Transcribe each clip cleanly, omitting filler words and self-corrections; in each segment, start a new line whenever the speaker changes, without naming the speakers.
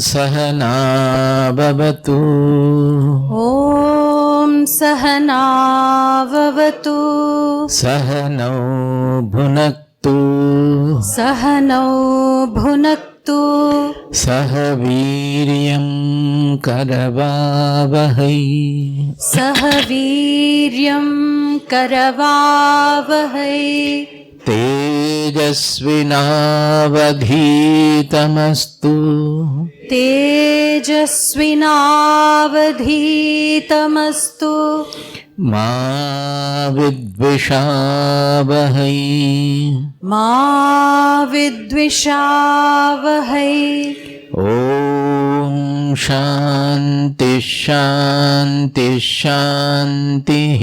Sahana Bhavatu.
Om Sahana Vavatu.
Sahanau Bhunaktu.
Sahanau Bhunaktu.
Sahaviryam Karavavahai.
Sahaviryam Karavavahai.
Tejasvinavadhitamastu.
Tejasvinavadhitamastu.
Ma vidvishavahai.
Ma vidvishavahai.
Om Shanti Shanti Shanti.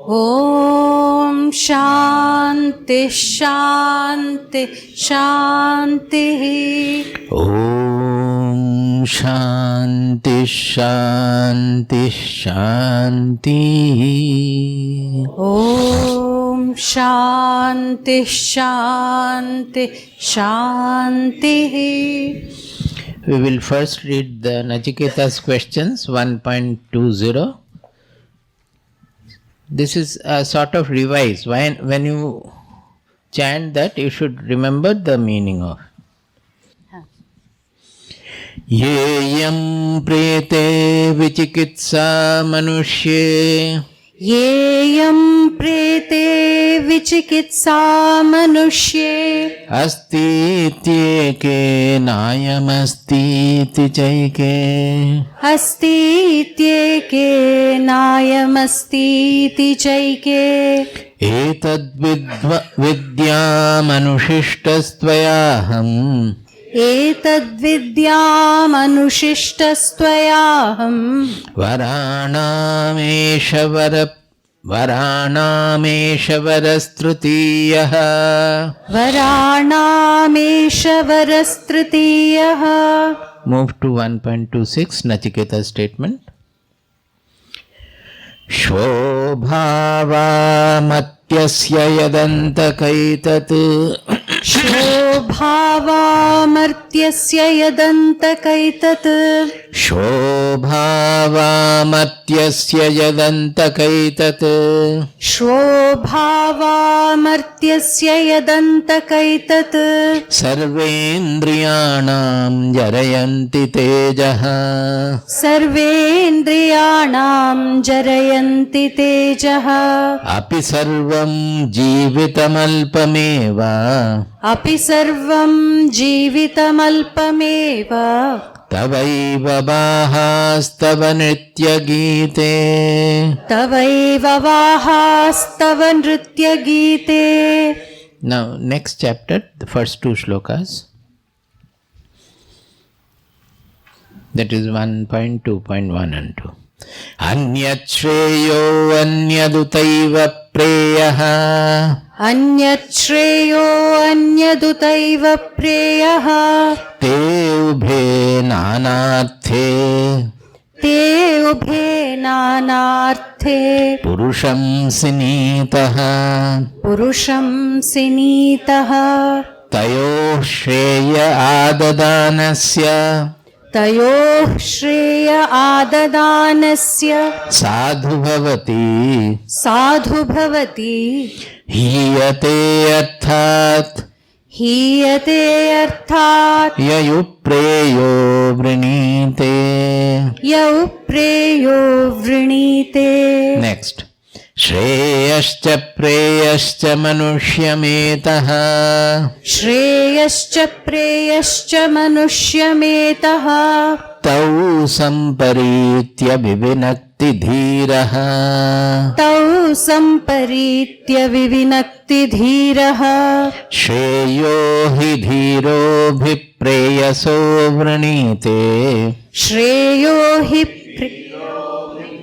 Om Shanti Shanti Shanti.
Om Shanti Shanti Shanti.
Om Shanti Shanti Shanti.
We will first read the Nachiketa's questions 1.20. This is a sort of revise. When you chant that, you should remember the meaning of. Yeyam prete vichikitsa manushye.
Yeyam prete vichikitsa manushye.
Asti tyeke nayam asti chaike.
Asti tyeke nayam asti chaike.
Etad vidyam anushishtastvayaham.
Etadvidyam anushishtastvayaham.
Varanameshavarastrutiyaha.
Varanameshavarastrutiyaha.
Move to 1.26 Nachiketa statement. Shobhavamathyasya yadantakaithat.
Shobhavamartyasya yadantakaithat.
Shobhavamathyasya yadantakaithat.
Shobhavamartyasya yadantakaithat.
Sarvendriyanam jarayanti tejaha.
Sarvendriyanam jarayanti tejaha.
Api sarvam jivitamalpameva.
Api sarvam jivitamalpameva.
Tavaiva vahastava nritya gite.
Tavaiva vahastava nritya gite.
Now, next chapter, the first two shlokas. That is 1.2.1 and 2. Anyat shreyo anyadutaiva preyaha.
Anyat shreyo anyadutaiva preyaha.
Te ubhe nanarthe.
Te ubhe nanarthe.
Purusham sinitaha.
Purusham sinitaha.
Tayo shreya adadanasya.
Tayoh shreya adadanasya.
Sadhu bhavati.
Sadhu bhavati.
Hiyate arthat.
Hiyate arthat.
Yayupreyo vrinite.
Yaupreyo vrinite.
Next. Shreyascha preyascha manushyametaha.
Shreyascha preyascha manushyametaha.
Tau samparitya vivinakti dhiraha.
Tau samparitya vivinakti dhiraha.
Shreyo hi dhiro bhipreyaso vrinite.
Shreyo hi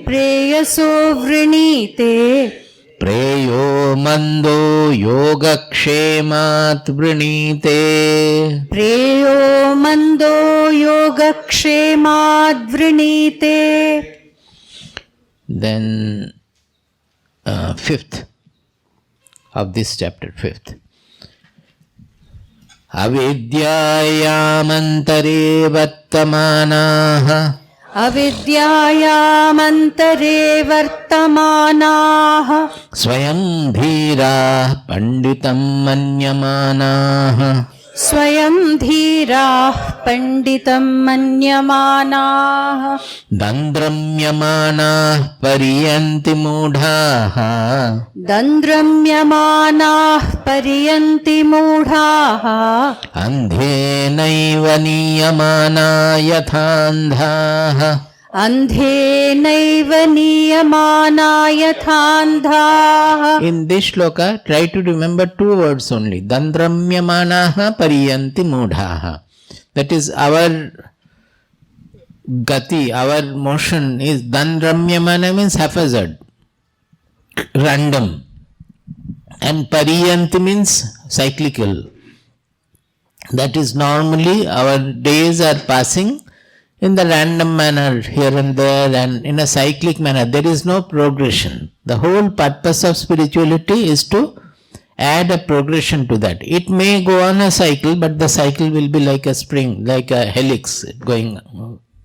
preyaso vrinite.
Preyo mando yogakshemat vrinite.
Preyo mando yogakshemat vrinite.
Then fifth of this chapter, fifth. avidyayamantare vartamanaha
अविद्यायामन्तरे वर्तमानाः
स्वयं धीराः पंडितं मन्यमानाः
स्वयं धीराः पण्डितं मन्यमानाः
दन्द्रम्यमानाः पर्यन्ति मूढाः
दन्द्रम्यमानाः पर्यन्ति मूढाः
अन्धेनैव नीयमाना यथान्धाः
अन्धेनैव नीयमाना यथान्धाः.
In this shloka, try to remember two words only. Dandramyamanaha pariyanti mudhaha. That is our gati, our motion is dandramyamana means haphazard, random. And pariyanti means cyclical. That is normally our days are passing in the random manner here and there and in a cyclic manner. There is no progression. The whole purpose of spirituality is to add a progression to that. It may go on a cycle, but the cycle will be like a spring, like a helix going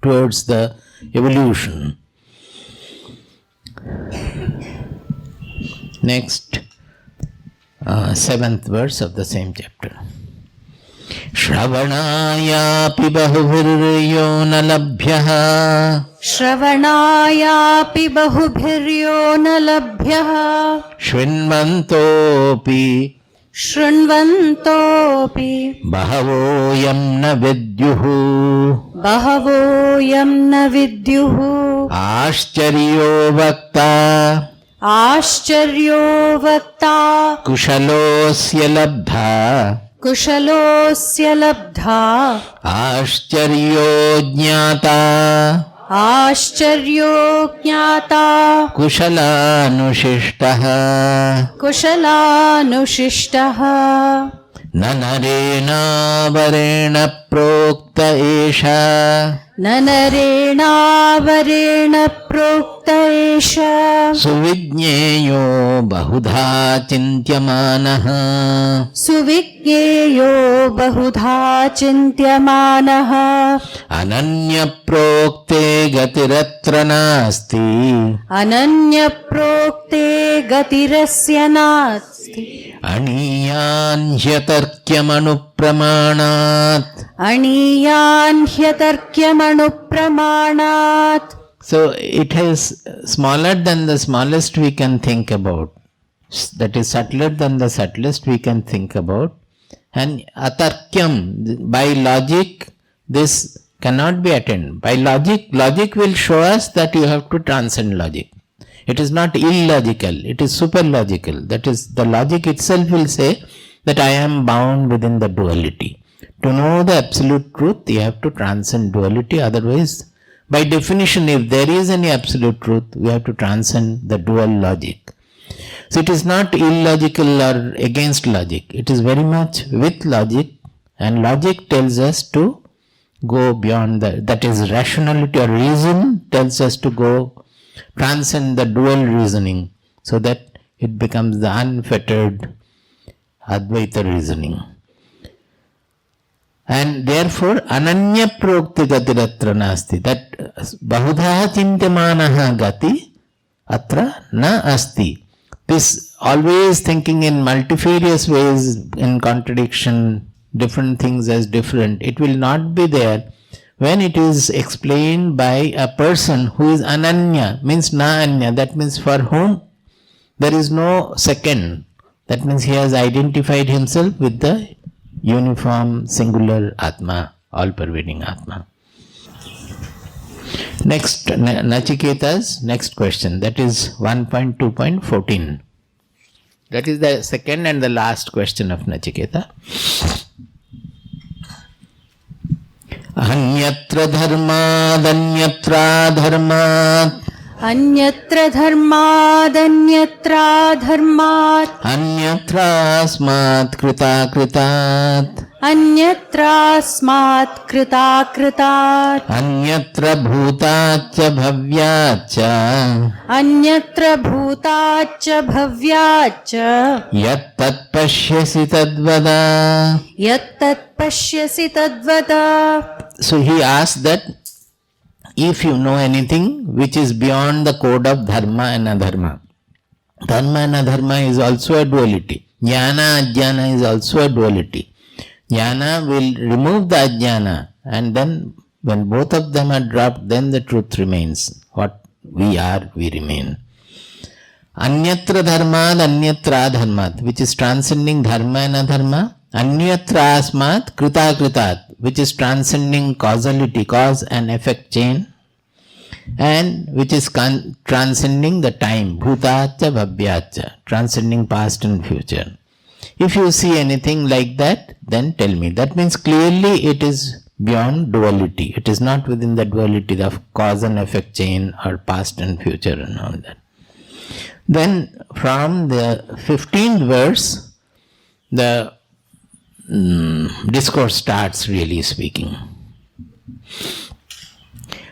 towards the evolution. Next, 7th verse of the same chapter. श्रवणायापि बहुभिर्यो न लभ्यः
श्रवणायापि बहुभिर्यो न लभ्यः
शृण्वन्तोऽपि
शृण्वन्तोऽपि
बहवोऽयं न विद्युः
बहवोऽयं न विद्युः
आश्चर्यो वक्ता
आश्चर्यो वक्ता
कुशलोऽस्य लब्धा
कुशलोऽस्य लब्धा
आश्चर्यो ज्ञाता
आश्चर्यो ज्ञाता
कुशलानुशिष्टः
कुशलानुशिष्टः
न नरेणावरेण प्रोक्त एषा
न नरेणावरेण प्रोक्त एष
सुविज्ञेयो बहुधा चिन्त्यमानः
सुविज्ञेयो बहुधा चिन्त्यमानः
अनन्यप्रोक्ते गतिरत्र नास्ति
अनन्यप्रोक्ते गतिरस्य नास्ति
अणीयान् ह्यतर्क्यमनुप्रमाणात्
अणीयान् ह्यतर्क्यमनुप्रमाणात्.
So it is smaller than the smallest we can think about. That is subtler than the subtlest we can think about. And atarkyam, by logic, this cannot be attained. By logic will show us that you have to transcend logic. It is not illogical, it is super logical. That is, the logic itself will say that I am bound within the duality. To know the absolute truth, you have to transcend duality. Otherwise, by definition, if there is any absolute truth, we have to transcend the dual logic. So it is not illogical or against logic. It is very much with logic, and logic tells us to go beyond that is rationality or reason tells us to go transcend the dual reasoning so that it becomes the unfettered Advaita reasoning. And therefore, ananya prokti gatiratra nasti. That bahudha chintamanaha gati atra na asti. This always thinking in multifarious ways, in contradiction, different things as different, it will not be there when it is explained by a person who is ananya, means na anya, that means for whom there is no second. That means he has identified himself with the uniform, singular Atma, all-pervading Atma. Next, Nachiketa's next question, that is 1.2.14. That is the second and the last question of Nachiketa. Anyatra dharmadanyatra dharmat
अन्यत्र धर्मादन्यत्रा धर्मात्
अन्यत्र अस्मात् कृता कृतात्
अन्यत्रास्मात् कृताकृतात्
अन्यत्र भूताच्च भव्याच्च
अन्यत्र भूताच्च भव्याच्च
यत्तत् पश्यसि तद्वद.
यत्तत् पश्यसि तद्वद.
So he asked that if you know anything which is beyond the code of dharma and adharma. Dharma and adharma is also a duality. Jnana, ajnana is also a duality. Jnana will remove the ajnana, and then when both of them are dropped, then the truth remains. What we are, we remain. Anyatra dharmad, anyatra adharmat, which is transcending dharma and adharma. Anyatra asmat, krita kritat, which is transcending causality, cause and effect chain. And which is transcending the time, bhutacha bhavyacha, transcending past and future. If you see anything like that, then tell me. That means clearly it is beyond duality. It is not within the duality of cause and effect chain or past and future and all that. Then from the 15th verse, the discourse starts really speaking.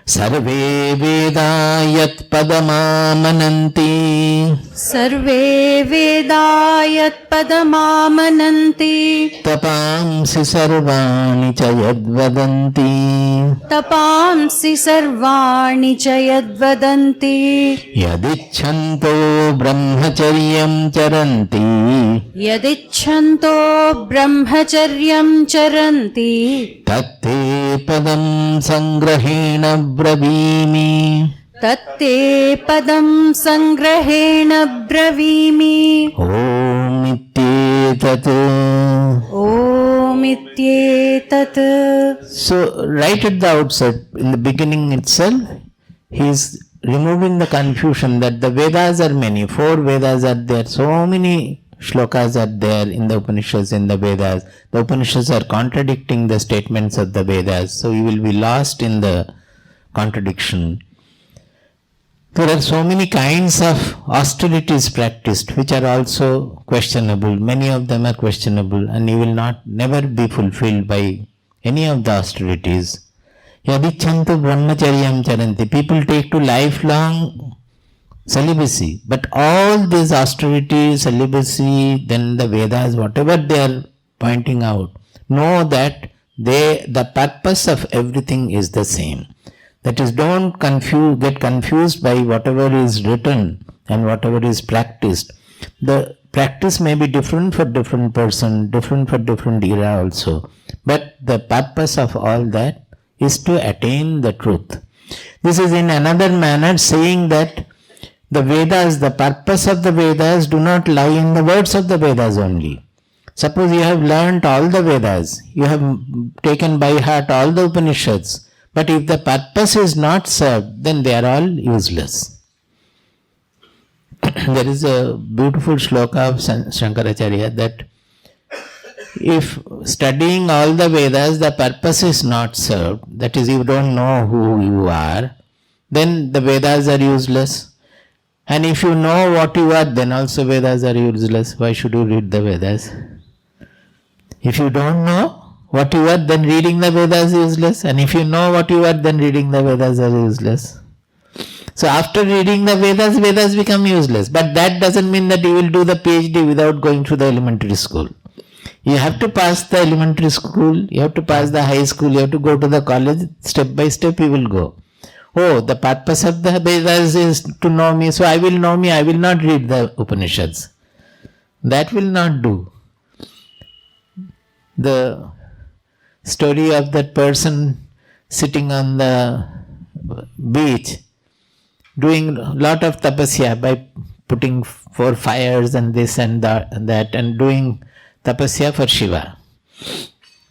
Sarve Veda Yat Padamamananti
Sarve Veda Yat Padamamananti
Tapamsi Sarvani Cha Yadvadanti
Tapamsi Sarvani Cha Yadvadanti
Yadichanto Brahmacharyam Charanti
Yadichanto Brahmacharyam Charanti
Tatte Padam Sangrahena Bravimi
Tatte Padam Sangrahena Bravimi
Om Ityetat.
Om Ityetat.
So right at the outset, in the beginning itself, he is removing the confusion that the Vedas are many. 4 Vedas are there. So many shlokas are there in the Upanishads, in the Vedas. The Upanishads are contradicting the statements of the Vedas. So you will be lost in the contradiction. There are so many kinds of austerities practiced which are also questionable. Many of them are questionable, and you will never be fulfilled by any of the austerities. Yadichantu brahmacharyam charanti. People take to lifelong celibacy. But all these austerities, celibacy, then the Vedas, whatever they are pointing out, know that the purpose of everything is the same. That is, don't get confused by whatever is written and whatever is practiced. The practice may be different for different person, different for different era also. But the purpose of all that is to attain the truth. This is in another manner saying that the Vedas, the purpose of the Vedas do not lie in the words of the Vedas only. Suppose you have learnt all the Vedas, you have taken by heart all the Upanishads, but if the purpose is not served, then they are all useless. There is a beautiful shloka of Shankaracharya that if studying all the Vedas, the purpose is not served, that is, you don't know who you are, then the Vedas are useless. And if you know what you are, then also Vedas are useless. Why should you read the Vedas? If you don't know what you are, then reading the Vedas is useless. And if you know what you are, then reading the Vedas are useless. So after reading the Vedas, Vedas become useless. But that doesn't mean that you will do the PhD without going through the elementary school. You have to pass the elementary school, you have to pass the high school, you have to go to the college. Step by step you will go. Oh, the purpose of the Vedas is to know me, so I will know me, I will not read the Upanishads. That will not do. The story of that person sitting on the beach doing a lot of tapasya by putting 4 fires and this and that and doing tapasya for Shiva.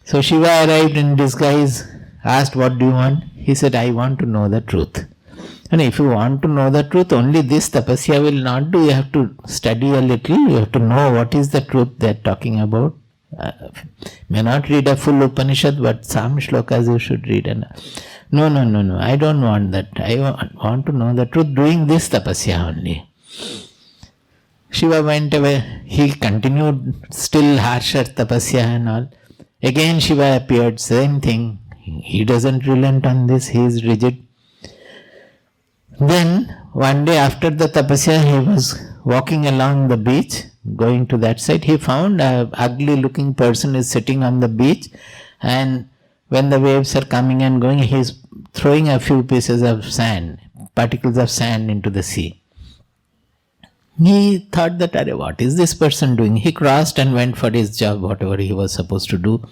So Shiva arrived in disguise, asked, what do you want? He said, I want to know the truth. And if you want to know the truth, only this tapasya will not do. You have to study a little, you have to know what is the truth they are talking about. May not read a full Upanishad, but some shlokas you should read. And no, I don't want that. I want to know the truth doing this tapasya only. Shiva went away. He continued still harsher tapasya and all. Again Shiva appeared, same thing. He doesn't relent on this, he is rigid. Then one day after the tapasya, he was walking along the beach, going to that side. He found a ugly looking person is sitting on the beach, and when the waves are coming and going, he is throwing a few pieces of sand, particles of sand into the sea. He thought that, what is this person doing? He crossed and went for his job, whatever he was supposed to do.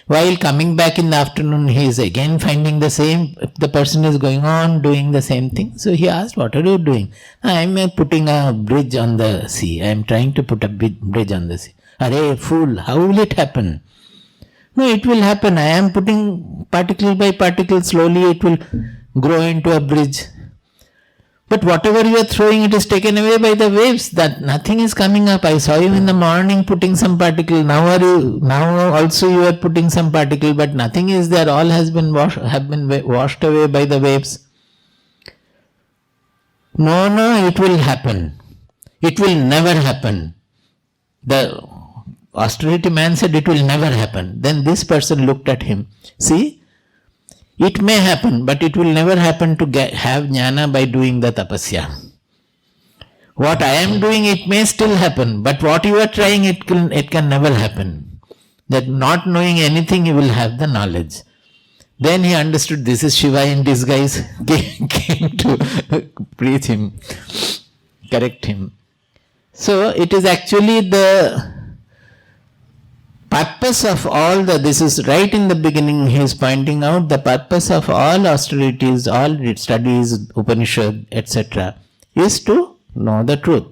While coming back in the afternoon, he is again finding the same, the person is going on doing the same thing. So he asked, what are you doing? I am putting a bridge on the sea. I am trying to put a bridge on the sea. Arey, fool, how will it happen? No, it will happen. I am putting particle by particle, slowly it will grow into a bridge. But whatever you are throwing, it is taken away by the waves. That nothing is coming up. I saw you in the morning putting some particle. Now also you are putting some particle, but nothing is there. All has been washed away by the waves. No, it will happen. It will never happen. The austerity man said it will never happen. Then this person looked at him. See, it may happen, but it will never happen to have jnana by doing the tapasya. What I am doing, it may still happen, but what you are trying, it can never happen. That not knowing anything, you will have the knowledge. Then he understood this is Shiva in disguise, came to preach him, correct him. So it is actually the purpose of all this is right in the beginning, he is pointing out the purpose of all austerities, all studies, Upanishad, etc. is to know the truth.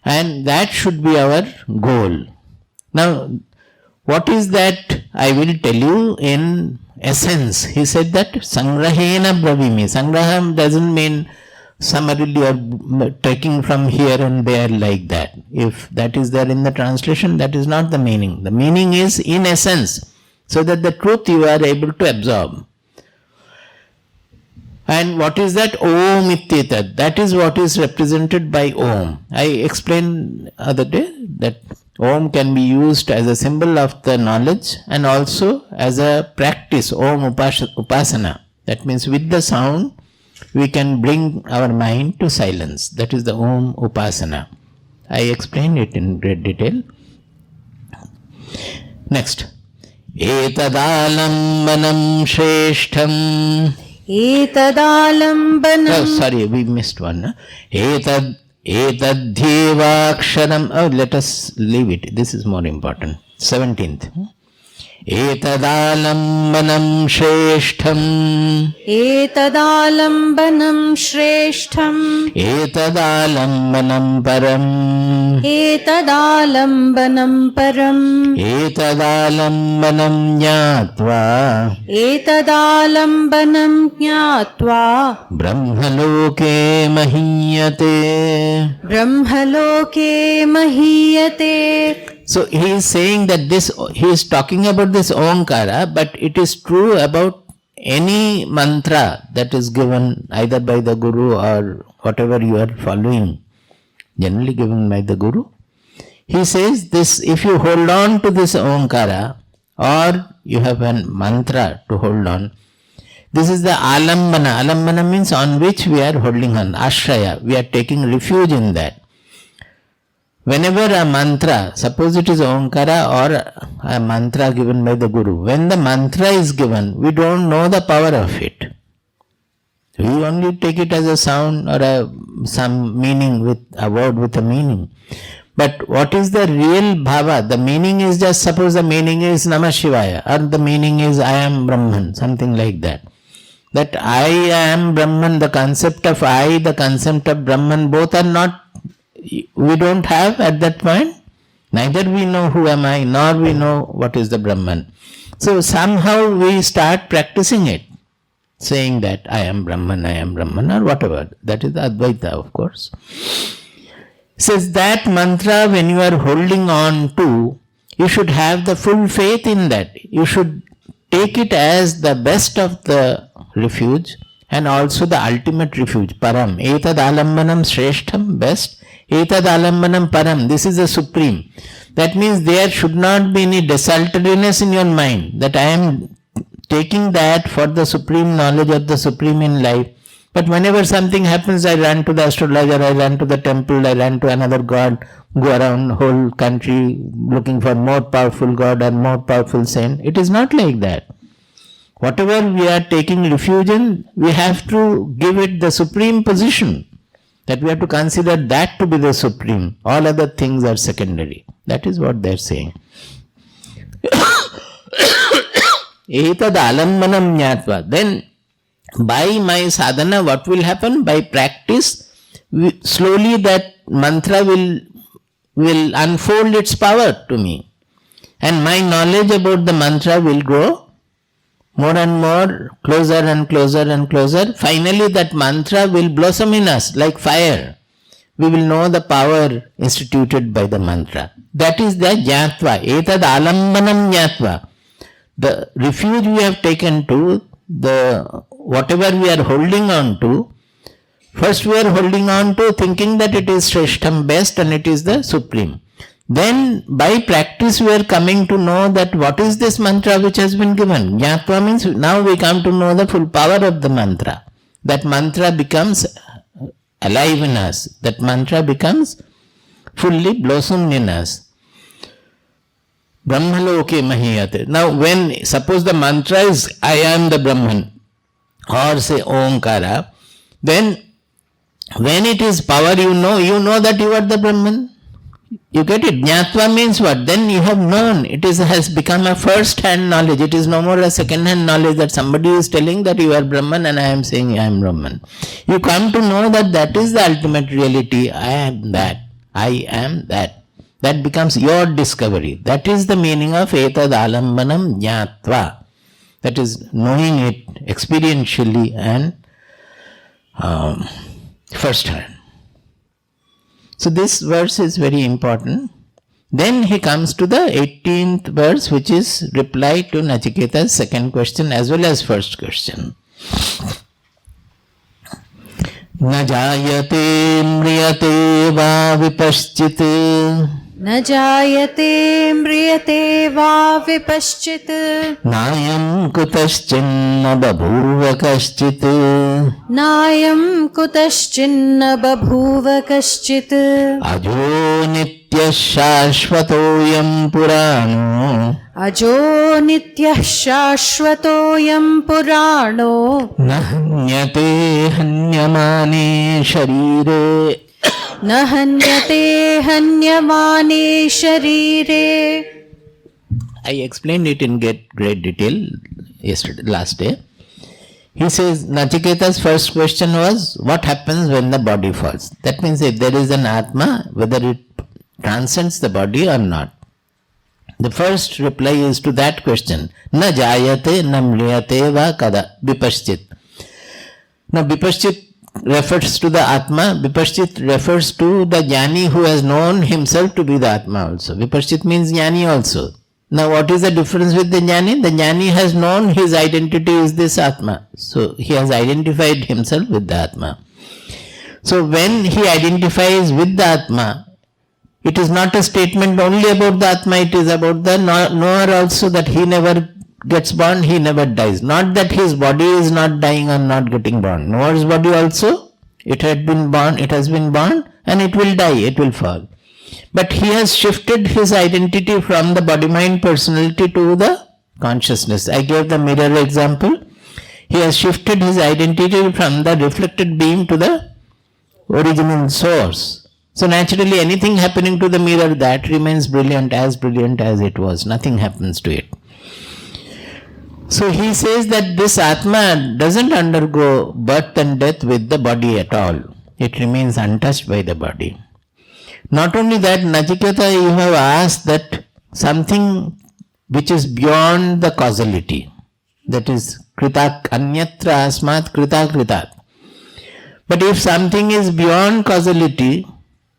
And that should be our goal. Now, what is that? I will tell you in essence. He said that Sangrahena Bravimi. Sangraham doesn't mean summarily or taking from here and there like that. If that is there in the translation, that is not the meaning. The meaning is in essence, so that the truth you are able to absorb. And what is that? Om Ityeta. That is what is represented by Om. I explained other day that Om can be used as a symbol of the knowledge and also as a practice, Om Upasana. That means with the sound, we can bring our mind to silence. That is the Om Upasana. I explained it in great detail. Next. Etadalambanam shreshtham.
Etadalambanam.
Oh, sorry, we missed one. Etadhyevaksharam. Oh, let us leave it. This is more important. 17th. Etadalambanam shreshtham.
Etadalambanam shreshtham.
Etadalambanam param.
Etadalambanam param.
Etadalambanam jnatva.
Etadalambanam jnatva.
Brahmaloke mahiyate.
Brahmaloke mahiyate.
So he is saying that he is talking about this Omkara, but it is true about any mantra that is given either by the Guru or whatever you are following, generally given by the Guru. He says this, if you hold on to this Omkara or you have a mantra to hold on, this is the alambana. Alambana means on which we are holding on, ashraya. We are taking refuge in that. Whenever a mantra, suppose it is Omkara or a mantra given by the Guru, when the mantra is given, we don't know the power of it. We only take it as a sound or some meaning with a word with a meaning. But what is the real bhava? The meaning is just, suppose the meaning is Namah Shivaya or the meaning is I am Brahman, something like that. That I am Brahman, the concept of I, the concept of Brahman, both are not, we don't have at that point. Neither we know who am I, nor we know what is the Brahman. So somehow we start practicing it, saying that I am Brahman or whatever. That is the Advaita, of course. Says that mantra when you are holding on to, you should have the full faith in that. You should take it as the best of the refuge and also the ultimate refuge, param. Etad alambanam shreshtham, best. Etad alambanam param. This is the supreme. That means there should not be any desultoriness in your mind that I am taking that for the supreme knowledge of the supreme in life. But whenever something happens, I run to the astrologer, I run to the temple, I run to another god, go around whole country looking for more powerful god and more powerful saint. It is not like that. Whatever we are taking refuge in, we have to give it the supreme position. That we have to consider that to be the supreme. All other things are secondary. That is what they are saying. Etad alambanam jnatva. Then by my sadhana, what will happen? By practice, slowly that mantra will unfold its power to me. And my knowledge about the mantra will grow more and more, closer and closer and closer. Finally, that mantra will blossom in us like fire. We will know the power instituted by the mantra. That is the jnatva. Etad alambanam jnatva. The refuge we have taken to, the whatever we are holding on to, first we are holding on to thinking that it is Shreshtham, best, and it is the supreme. Then by practice we are coming to know that what is this mantra which has been given. Jnatva means now we come to know the full power of the mantra. That mantra becomes alive in us. That mantra becomes fully blossomed in us. Brahmaloke mahiyate. Now when, suppose the mantra is I am the Brahman, or say Omkara, then when it is power, you know that you are the Brahman. You get it? Jnatva means what? Then you have known. It has become a first-hand knowledge. It is no more a second-hand knowledge that somebody is telling that you are Brahman and I am saying I am Brahman. You come to know that that is the ultimate reality. I am that. I am that. That becomes your discovery. That is the meaning of etad alambanam jnatva. That is knowing it experientially and first hand. So this verse is very important. Then he comes to the 18th verse, which is reply to Nachiketa's second question as well as first question. Na jayate mriyate va vipaschit.
न जायते म्रियते वा विपश्चित्
नायं कुतश्चिन्न बभूव कश्चित्
नायं कुतश्चिन्न बभूव कश्चित्
अजो नित्यः शाश्वतोऽयं पुराणो
अजो नित्यः शाश्वतोऽयं पुराणो
न हन्यते हन्यमाने शरीरे
न हन्यते हन्यमाने शरीरे.
I explained it in great detail last day. He says, Nachiketa's first question was, what happens when the body falls? That means if there is an Atma, whether it transcends the body or not. The first reply is to that question, na jayate na mriyate va kada vipaschit. Now vipaschit refers to the Atma. Vipaschit refers to the Jnani who has known himself to be the Atma also. Vipaschit means Jnani also. Now what is the difference with the Jnani? The Jnani has known his identity is this Atma. So he has identified himself with the Atma. So when he identifies with the Atma, it is not a statement only about the Atma, it is about the knower also, that he never gets born, he never dies. Not that his body is not dying or not getting born. Knower's body also, it has been born and it will die, it will fall. But he has shifted his identity from the body-mind personality to the consciousness. I gave the mirror example. He has shifted his identity from the reflected beam to the original source. So naturally anything happening to the mirror, that remains brilliant as it was. Nothing happens to it. So he says that this Atma doesn't undergo birth and death with the body at all. It remains untouched by the body. Not only that, Nachiketa, you have asked that something which is beyond the causality, that is kritak anyatra asmat kritat. But if something is beyond causality,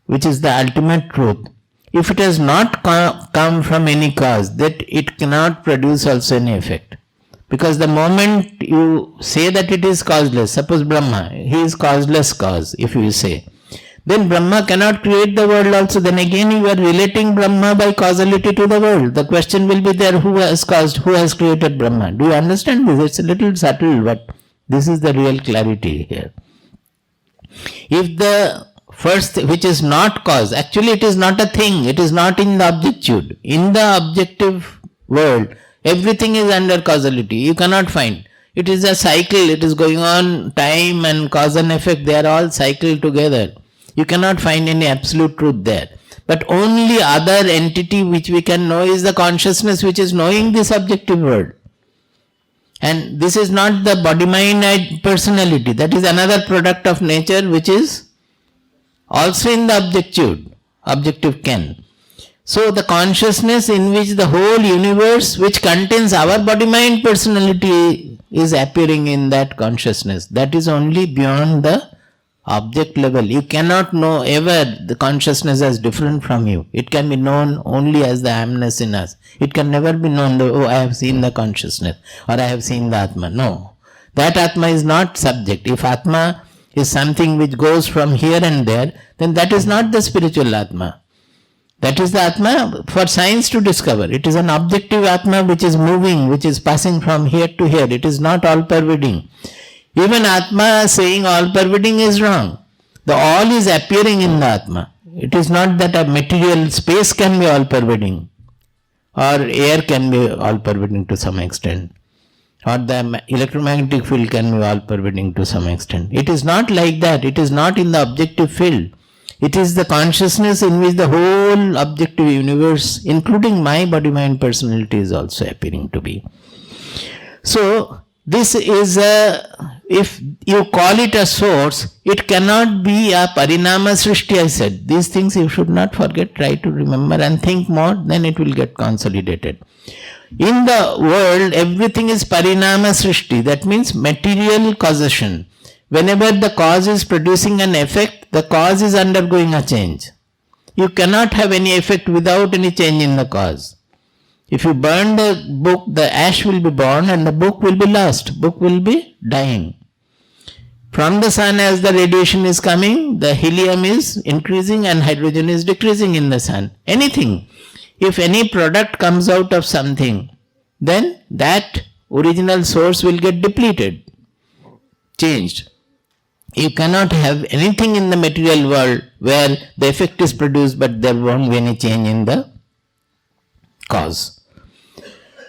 which is the ultimate truth, if it has not come from any cause, that it cannot produce also any effect. Because the moment you say that it is causeless, suppose Brahma, he is causeless cause, if you say, then Brahma cannot create the world also. Then again you are relating Brahma by causality to the world. The question will be there, who has caused, who has created Brahma? Do you understand this? It's a little subtle, but this is the real clarity here. If the first, which is not cause, actually it is not a thing, it is not in the objectude. In the objective world, everything is under causality. You cannot find. It is a cycle, it is going on, time and cause and effect, they are all cycled together. You cannot find any absolute truth there. But only other entity which we can know is the consciousness which is knowing this objective world. And this is not the body-mind personality. That is another product of nature which is also in the objectude, objective ken. So the consciousness in which the whole universe which contains our body-mind personality is appearing in that consciousness. That is only beyond the object level. You cannot know ever the consciousness as different from you. It can be known only as the amness in us. It can never be known, oh, I have seen the consciousness or I have seen the Atma. No. That Atma is not subject. If Atma is something which goes from here and there, then that is not the spiritual Atma. That is the Atma for science to discover. It is an objective Atma which is moving, which is passing from here to here. It is not all-pervading. Even Atma saying all-pervading is wrong. The all is appearing in the Atma. It is not that a material space can be all-pervading or air can be all-pervading to some extent or the electromagnetic field can be all-pervading to some extent. It is not like that. It is not in the objective field. It is the consciousness in which the whole objective universe, including my body-mind personality, is also appearing to be. So, this is if you call it a source, it cannot be a parinama srishti, I said. These things you should not forget, try to remember and think more, then it will get consolidated. In the world, everything is parinama srishti, that means material causation. Whenever the cause is producing an effect, the cause is undergoing a change. You cannot have any effect without any change in the cause. If you burn the book, the ash will be burned and the book will be lost. Book will be dying. From the sun, as the radiation is coming, the helium is increasing and hydrogen is decreasing in the sun. Anything. If any product comes out of something, then that original source will get depleted, changed. You cannot have anything in the material world where the effect is produced but there won't be any change in the cause.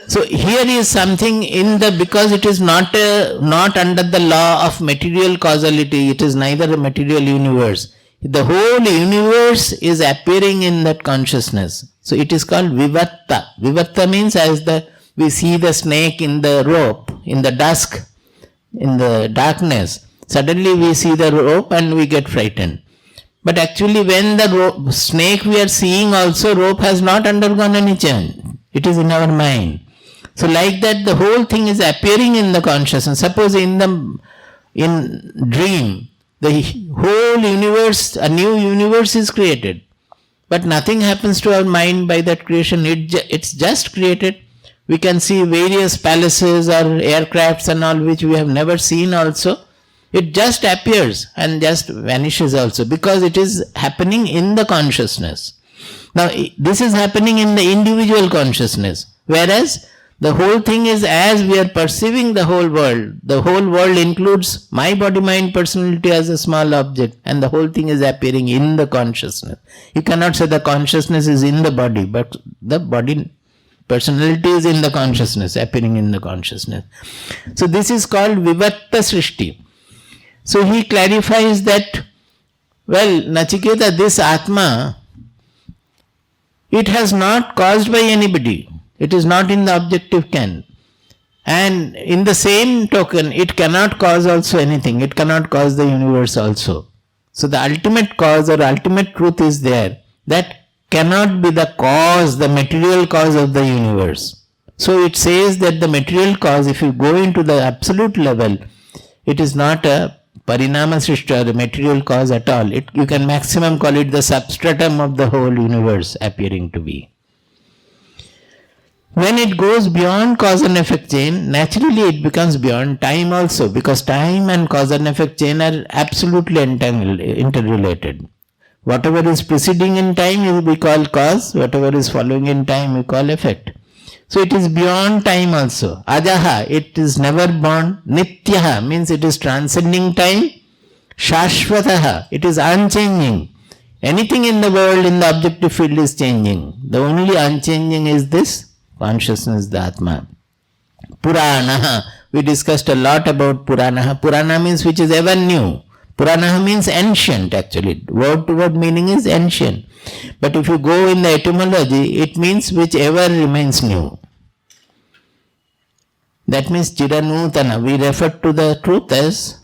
So here is something in the, because it is not under the law of material causality, it is neither a material universe. The whole universe is appearing in that consciousness. So it is called vivatta. Vivatta means as we see the snake in the rope, in the dusk, in the darkness. Suddenly we see the rope and we get frightened. But actually when the snake we are seeing also, rope has not undergone any change. It is in our mind. So like that the whole thing is appearing in the consciousness. Suppose in dream, the whole universe, a new universe is created. But nothing happens to our mind by that creation. It's just created. We can see various palaces or aircrafts and all which we have never seen also. It just appears and just vanishes also because it is happening in the consciousness. Now this is happening in the individual consciousness, whereas the whole thing is as we are perceiving the whole world includes my body-mind personality as a small object and the whole thing is appearing in the consciousness. You cannot say the consciousness is in the body, but the body personality is in the consciousness, appearing in the consciousness. So this is called vivatta srishti. So he clarifies that, well, Nachiketa, this Atma, it has not caused by anybody. It is not in the objective ken. And in the same token, it cannot cause also anything. It cannot cause the universe also. So the ultimate cause or ultimate truth is there. That cannot be the cause, the material cause of the universe. So it says that the material cause, if you go into the absolute level, it is not a parinama srishti or a material cause at all. You can maximum call it the substratum of the whole universe appearing to be. When it goes beyond cause and effect chain, naturally it becomes beyond time also, because time and cause and effect chain are absolutely interrelated. Whatever is preceding in time we call cause, whatever is following in time we call effect. So it is beyond time also. Ajaha, it is never born. Nityaha means it is transcending time. Shashvataha, it is unchanging. Anything in the world, in the objective field is changing. The only unchanging is this consciousness, the Atma. Puranaha, we discussed a lot about Puranaha. Purana means which is ever new. Puranaha means ancient actually. Word to word meaning is ancient. But if you go in the etymology, it means whichever remains new. That means Chiranutana. We refer to the truth as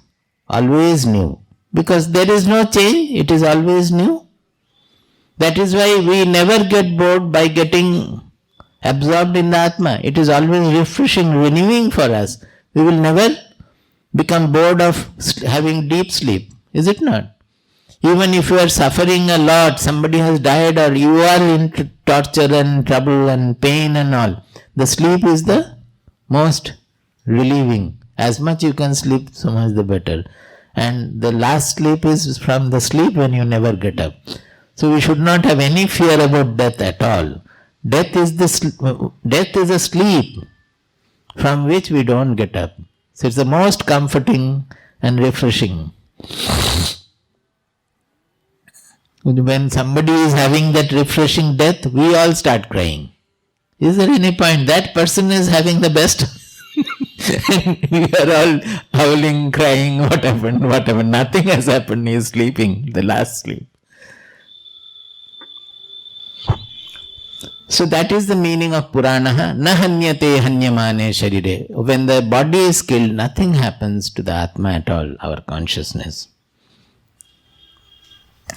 always new. Because there is no change, it is always new. That is why we never get bored by getting absorbed in the Atma. It is always refreshing, renewing for us. We will never become bored of having deep sleep. Is it not? Even if you are suffering a lot, somebody has died or you are in torture and trouble and pain and all, the sleep is the most relieving. As much you can sleep, so much the better. And the last sleep is from the sleep when you never get up. So we should not have any fear about death at all. Death is a sleep from which we don't get up. So it's the most comforting and refreshing. When somebody is having that refreshing death, we all start crying. Is there any point? That person is having the best. We are all howling, crying, what happened, whatever. Nothing has happened. He is sleeping, the last sleep. So that is the meaning of Puranaha. Na hanyate hanyamane sharire. When the body is killed, nothing happens to the Atma at all, our consciousness.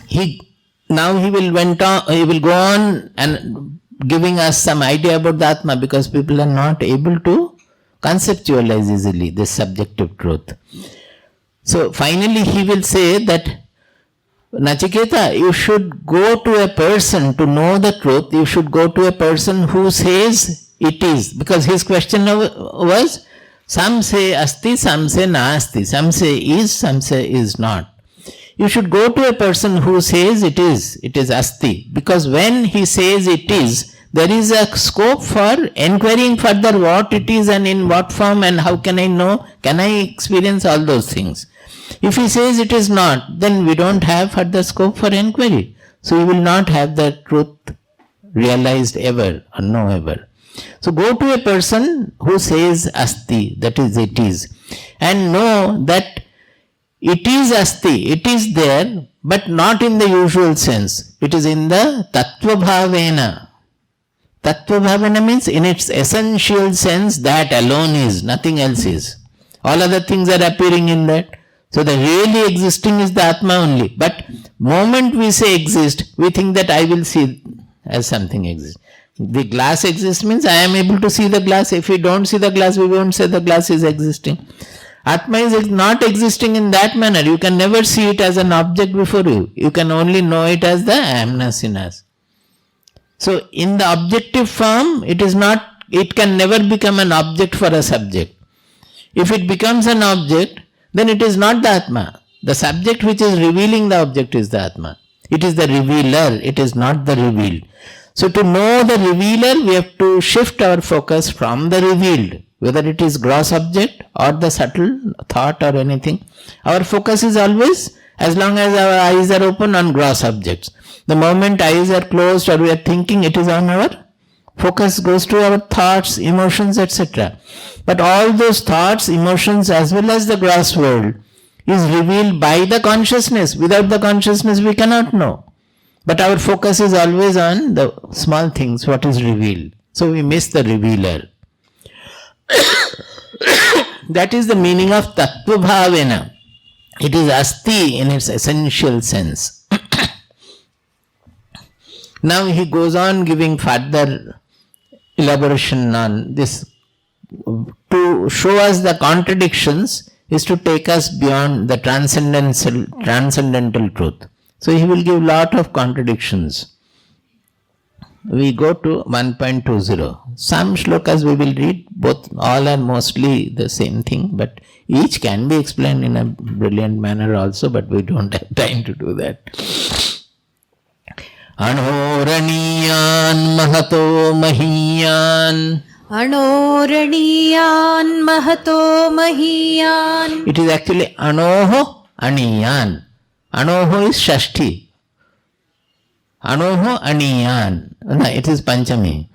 He will go on and giving us some idea about the Atma, because people are not able to conceptualize easily this subjective truth. So finally he will say that, Nachiketa, you should go to a person to know the truth. You should go to a person who says it is. Because his question was, some say asti, some say naasti, some say is, some say is not. You should go to a person who says it is asti. Because when he says it is, there is a scope for enquiring further what it is and in what form and how can I know, can I experience all those things. If he says it is not, then we don't have further scope for enquiry. So we will not have the truth realized ever or no ever. So go to a person who says asti, that is it is, and know that it is asti, it is there, but not in the usual sense. It is in the tattva bhavena. Tattva bhavena means in its essential sense that alone is, nothing else is. All other things are appearing in that. So the really existing is the Atma only. But moment we say exist, we think that I will see as something exists. The glass exists means I am able to see the glass. If we don't see the glass, we won't say the glass is existing. Atma is not existing in that manner. You can never see it as an object before you. You can only know it as the amness in us. So in the objective form, it can never become an object for a subject. If it becomes an object, then it is not the Atma. The subject which is revealing the object is the Atma. It is the revealer, it is not the revealed. So to know the revealer, we have to shift our focus from the revealed, whether it is gross object or the subtle thought or anything. Our focus is always, as long as our eyes are open, on gross objects. The moment eyes are closed or we are thinking, it is on our focus goes to our thoughts, emotions, etc. But all those thoughts, emotions as well as the gross world is revealed by the consciousness. Without the consciousness we cannot know. But our focus is always on the small things, what is revealed. So we miss the revealer. That is the meaning of tattva bhavena. It is asti in its essential sense. Now he goes on giving further elaboration on this. To show us the contradictions is to take us beyond the transcendental truth. So he will give lot of contradictions. We go to 1.20. Some shlokas we will read, all are mostly the same thing, but each can be explained in a brilliant manner also, but we don't have time to do that. Anoraniyan mahato mahiyan.
Anoraniyan mahato mahiyan.
It is actually Anoho Aniyan. Anoho is Shashti. Anoho Aniyan. No, it is Panchami.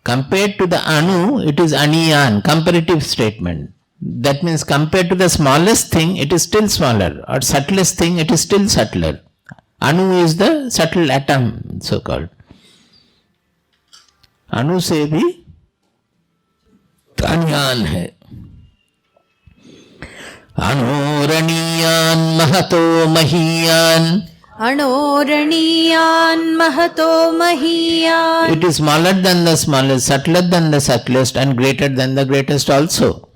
Compared to the Anu, it is Aniyan, comparative statement. That means compared to the smallest thing, it is still smaller, or subtlest thing, it is still subtler. Anu is the subtle atom, so called. Anu se bhi Aniyan hai. Anoraniyan mahato mahiyan.
Anoraniyan mahato mahiyan.
It is smaller than the smallest, subtler than the subtlest, and greater than the greatest also.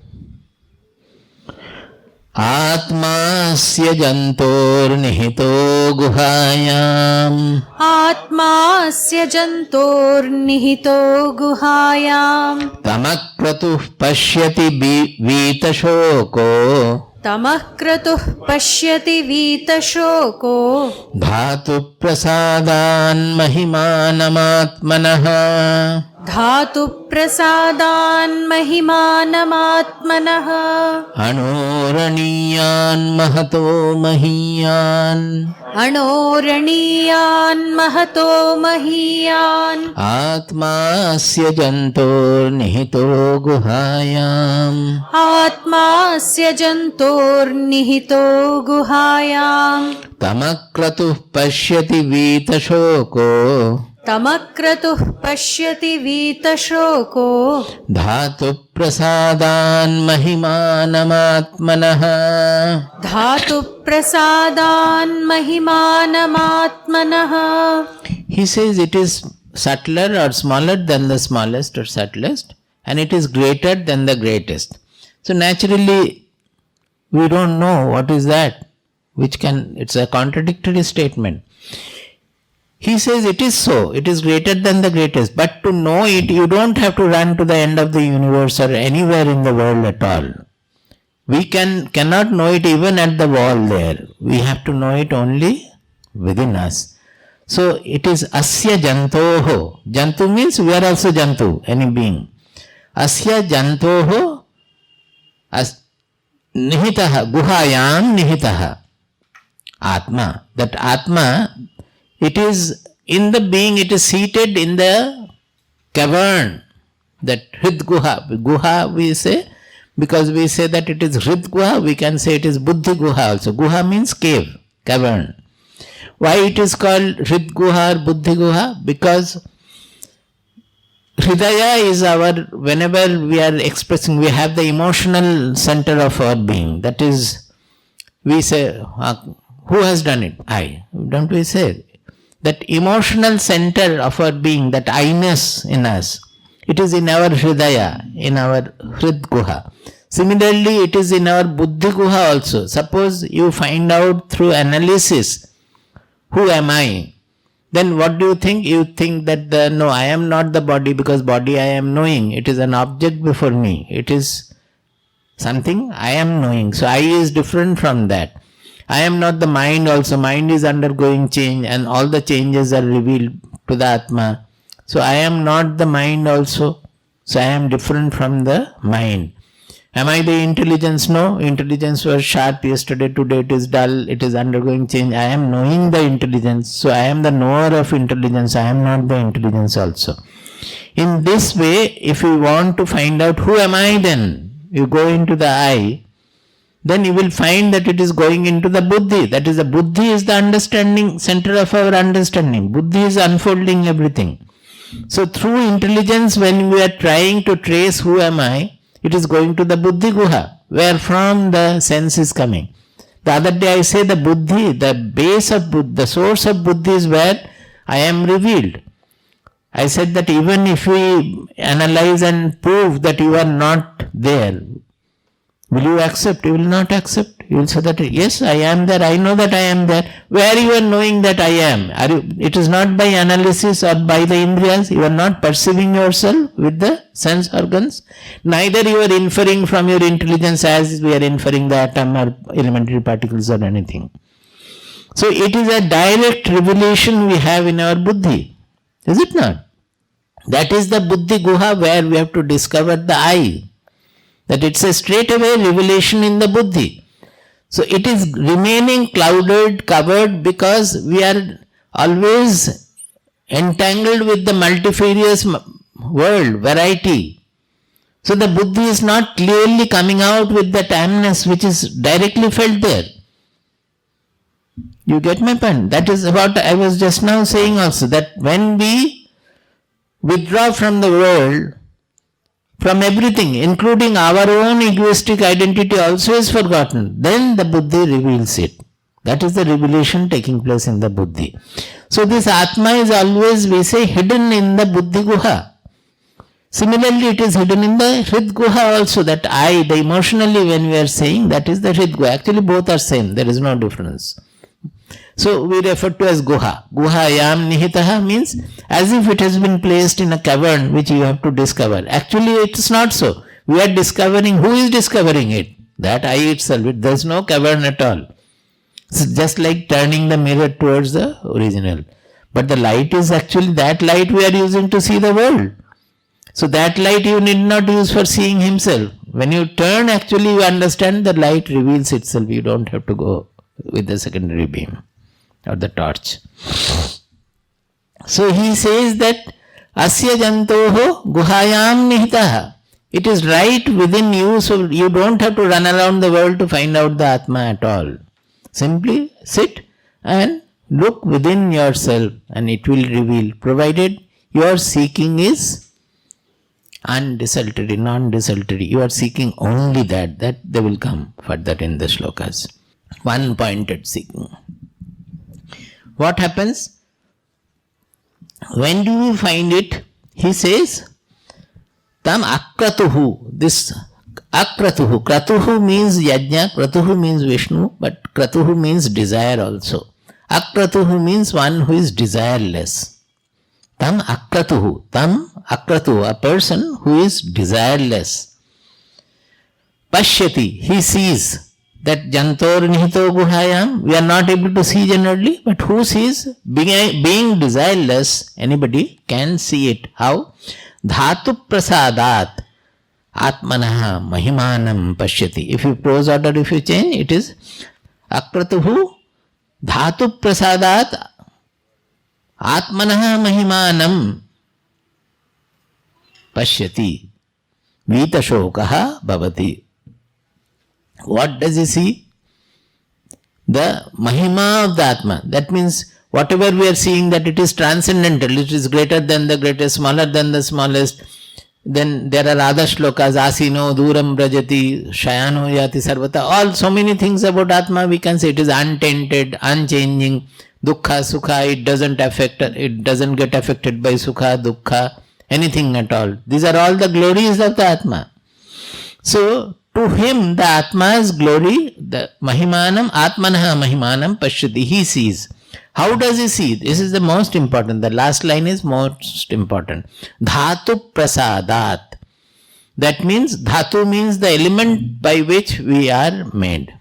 Atmasya jantor nihito guhayam.
Atmasya jantor nihito guhayam.
Tamakratuh pashyati vita shoko.
Tamah kratuh pashyati vita shoko.
Dhatu prasadan mahimanamatmanah.
Dhatu prasadan mahimanamaatmanah.
Anoraniyan mahato mahiyan.
Anoraniyan mahato mahiyan.
Atmasya jantor nihito guhayam.
Atmasya jantor nihito guhayam.
Tamakratuh pashyati vita shoko.
Tamakratuh pashyati vita shoko.
Dhatu prasadan mahimanamatmanah.
Dhatu prasadan mahimanamaatmanah.
He says it is subtler or smaller than the smallest or subtlest, and it is greater than the greatest. So naturally, we don't know what is that, it's a contradictory statement. He says it is so, it is greater than the greatest, but to know it, you don't have to run to the end of the universe or anywhere in the world at all. We cannot know it even at the wall there. We have to know it only within us. So it is asya jantoho. Jantu means we are also jantu, any being. Asya jantoho nihitaha, guhayam nihitaha. Atma. That Atma, it is in the being, it is seated in the cavern. That Hrid Guha. Guha we say, because we say that it is Hrid Guha, we can say it is Buddhi Guha also. Guha means cave, cavern. Why it is called Hrid Guha or Buddhi Guha? Because Hridaya is our, whenever we are expressing, we have the emotional center of our being. That is, we say, who has done it? I. Don't we say? That emotional center of our being, that I-ness in us, it is in our Hridaya, in our Hrid Guha. Similarly, it is in our Buddhi Guha also. Suppose you find out through analysis, who am I? Then what do you think? You think that no, I am not the body, because body I am knowing. It is an object before me. It is something I am knowing. So I is different from that. I am not the mind also. Mind is undergoing change and all the changes are revealed to the Atma. So I am not the mind also. So I am different from the mind. Am I the intelligence? No. Intelligence was sharp yesterday, today it is dull, it is undergoing change. I am knowing the intelligence. So I am the knower of intelligence. I am not the intelligence also. In this way, if you want to find out who am I, then you go into the I. Then you will find that it is going into the Buddhi. That is, the Buddhi is the understanding, center of our understanding. Buddhi is unfolding everything. So through intelligence, when we are trying to trace who am I, it is going to the Buddhi Guha, where from the sense is coming. The other day I say the Buddhi, the base of Buddhi, the source of Buddhi is where I am revealed. I said that even if we analyze and prove that you are not there, will you accept? You will not accept. You will say that, yes, I am there. I know that I am there. Where you are knowing that I am? It is not by analysis or by the indriyas. You are not perceiving yourself with the sense organs. Neither you are inferring from your intelligence as we are inferring the atom or elementary particles or anything. So it is a direct revelation we have in our buddhi. Is it not? That is the buddhi guha where we have to discover the I. That it's a straight away revelation in the buddhi. So it is remaining clouded, covered, because we are always entangled with the multifarious world, variety. So the buddhi is not clearly coming out with that amness which is directly felt there. You get my point? That is what I was just now saying also, that when we withdraw from the world, from everything, including our own egoistic identity also is forgotten, then the buddhi reveals it. That is the revelation taking place in the buddhi. So this Atma is always, we say, hidden in the buddhi guha. Similarly, it is hidden in the hrid guha also, that I, the emotionally when we are saying, that is the hrid guha. Actually both are same, there is no difference. So we refer to as guha. Guhayam nihitaha means as if it has been placed in a cavern which you have to discover. Actually it is not so. We are discovering, who is discovering it? That I itself. There is no cavern at all. It's just like turning the mirror towards the original. But the light is actually that light we are using to see the world. So that light you need not use for seeing himself. When you turn, actually you understand the light reveals itself. You don't have to go with the secondary beam or the torch. So he says that asya jantoho guhayam nihitaha. It is right within you, so you don't have to run around the world to find out the Atma at all. Simply sit and look within yourself and it will reveal, provided your seeking is undesultory, non-desultory. You are seeking only that they will come further in the shlokas. One-pointed seeking. What happens? When do we find it? He says, Tam akratuhu. This akratuhu. Kratuhu means yajna, kratuhu means Vishnu, but kratuhu means desire also. Akratuhu means one who is desireless. Tam akratuhu. Tam akratuhu, a person who is desireless. Pashyati, he sees. That jantor nihito guhayam, we are not able to see generally, but who sees? Being desireless, anybody can see it. How? Dhatu prasadat atmanaha mahimanam pashyati. If you prose order, if you change, it is akratuhu dhatu prasadat atmanaha mahimanam pashyati vitashokaha bhavati. What does he see? The mahima of the Atma. That means whatever we are seeing, that it is transcendental, it is greater than the greatest, smaller than the smallest. Then there are other shlokas, asino, duram brajati, shayano yati sarvata. All so many things about Atma we can say. It is untainted, unchanging, dukkha, sukha, it doesn't get affected by sukha, dukkha, anything at all. These are all the glories of the Atma. So, to him, the Atma's glory, the Mahimanam, Atmanaha Mahimanam Pashyati, he sees. How does he see? This is the most important. The last line is most important. Dhatu Prasadat. That means, Dhatu means the element by which we are made.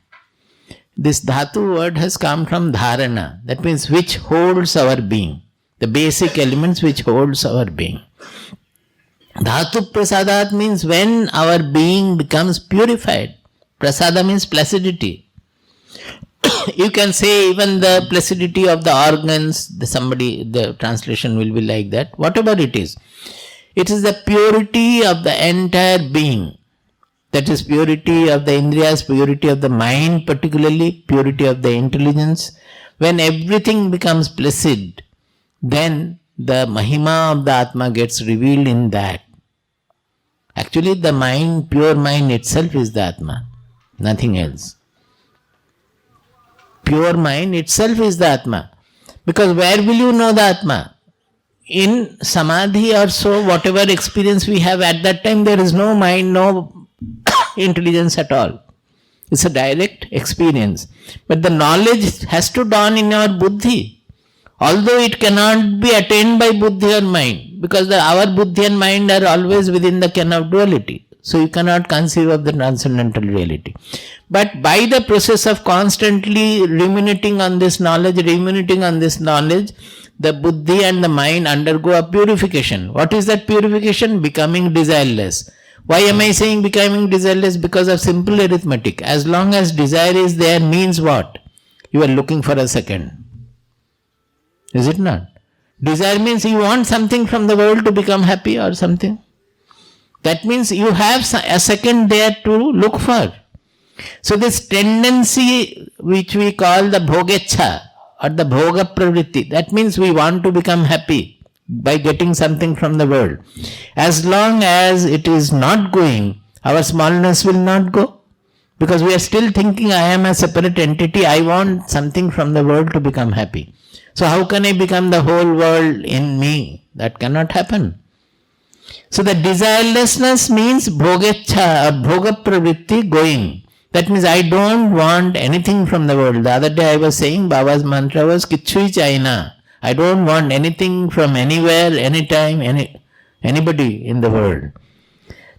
This Dhatu word has come from Dharana. That means which holds our being. The basic elements which holds our being. Dhatu prasadat means when our being becomes purified. Prasada means placidity. You can say even the placidity of the organs, the translation will be like that. Whatever it is the purity of the entire being. That is purity of the indriyas, purity of the mind, particularly purity of the intelligence. When everything becomes placid, then the mahima of the Atma gets revealed in that. Actually, the mind, pure mind itself is the Atma, nothing else. Pure mind itself is the Atma. Because where will you know the Atma? In Samadhi or so, whatever experience we have at that time, there is no mind, no intelligence at all. It's a direct experience. But the knowledge has to dawn in our buddhi. Although it cannot be attained by buddhi or mind, because our buddhi and mind are always within the ken of duality. So you cannot conceive of the transcendental reality. But by the process of constantly ruminating on this knowledge, the buddhi and the mind undergo a purification. What is that purification? Becoming desireless. Why am I saying becoming desireless? Because of simple arithmetic. As long as desire is there means what? You are looking for a second. Is it not? Desire means you want something from the world to become happy or something. That means you have a second there to look for. So this tendency which we call the bhogecha or the bhoga pravritti, that means we want to become happy by getting something from the world. As long as it is not going, our smallness will not go. Because we are still thinking I am a separate entity, I want something from the world to become happy. So how can I become the whole world in me? That cannot happen. So the desirelessness means bhogecha or bhoga pravritti going. That means I don't want anything from the world. The other day I was saying Baba's mantra was Kichui Chaina. I don't want anything from anywhere, anytime, anybody in the world.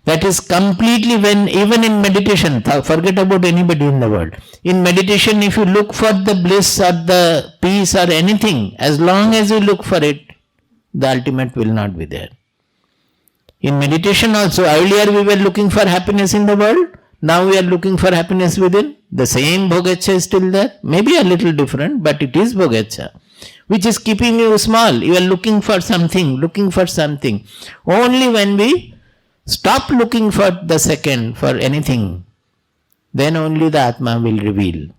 That is completely when, even in meditation, forget about anybody in the world. In meditation, if you look for the bliss or the peace or anything, as long as you look for it, the ultimate will not be there. In meditation also, earlier we were looking for happiness in the world, now we are looking for happiness within. The same bhogecha is still there, maybe a little different, but it is bhogecha, which is keeping you small. You are looking for something. Only when we stop looking for the second, for anything, then only the Atma will reveal.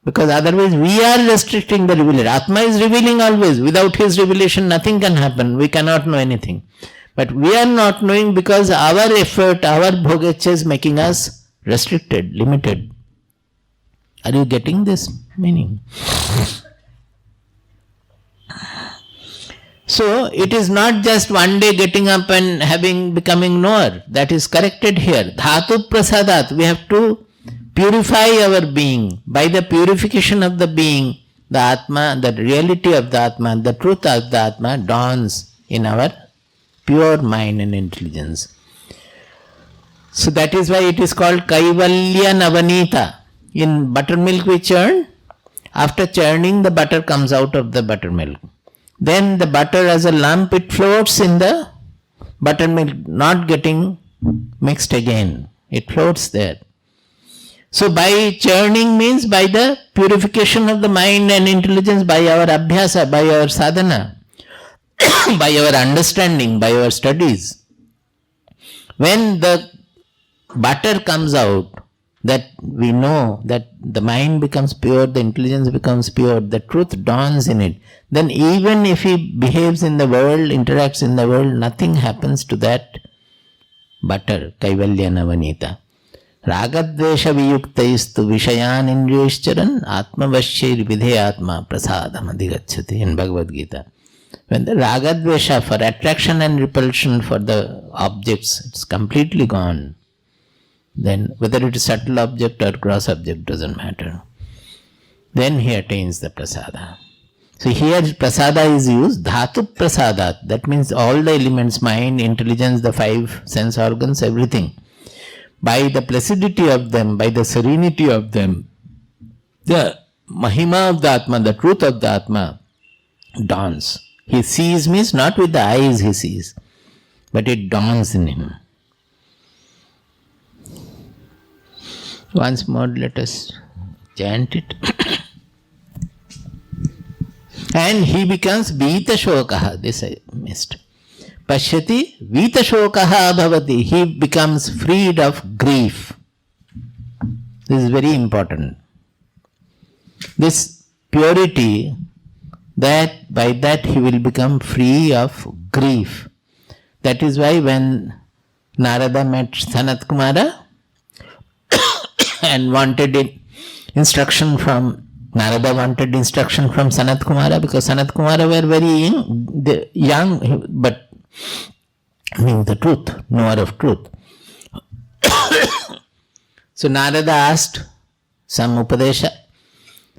Because otherwise we are restricting the revealer. Atma is revealing always. Without his revelation nothing can happen. We cannot know anything. But we are not knowing because our effort, our bhogecha is making us restricted, limited. Are you getting this meaning? So it is not just one day getting up and becoming knower. That is corrected here. Dhatu prasadat. We have to purify our being. By the purification of the being, the Atma, the reality of the Atma, the truth of the Atma dawns in our pure mind and intelligence. So that is why it is called Kaivalya Navanita. In buttermilk we churn. After churning, the butter comes out of the buttermilk. Then the butter as a lump, it floats in the buttermilk, not getting mixed again. It floats there. So by churning means by the purification of the mind and intelligence, by our abhyasa, by our sadhana, by our understanding, by our studies. When the butter comes out, that we know that the mind becomes pure, the intelligence becomes pure, the truth dawns in it. Then even if he behaves in the world, interacts in the world, nothing happens to that butter, Kaivalya Navanita. Ragadvesha viyuktaistu vishayan indriyescharan atmavashyair vidhe atma prasadam adhigacchati in Bhagavad Gita. When the ragadvesha for attraction and repulsion for the objects, it's completely gone. Then whether it is subtle object or gross object doesn't matter. Then he attains the prasada. So here prasada is used, dhatu prasadat. That means all the elements, mind, intelligence, the five sense organs, everything. By the placidity of them, by the serenity of them, the mahima of the Atma, the truth of the Atma dawns. He sees means not with the eyes he sees, but it dawns in him. Once more let us chant it. And he becomes Vita Shokaha. This I missed. Pashyati Vita Shokaha Bhavati. He becomes freed of grief. This is very important. This purity, that by that he will become free of grief. That is why when Narada met Sanat Kumara and wanted instruction from Narada wanted instruction from Sanat Kumara, because Sanat Kumara were very young, but knowing the truth, knower of truth. So Narada asked some Upadesha.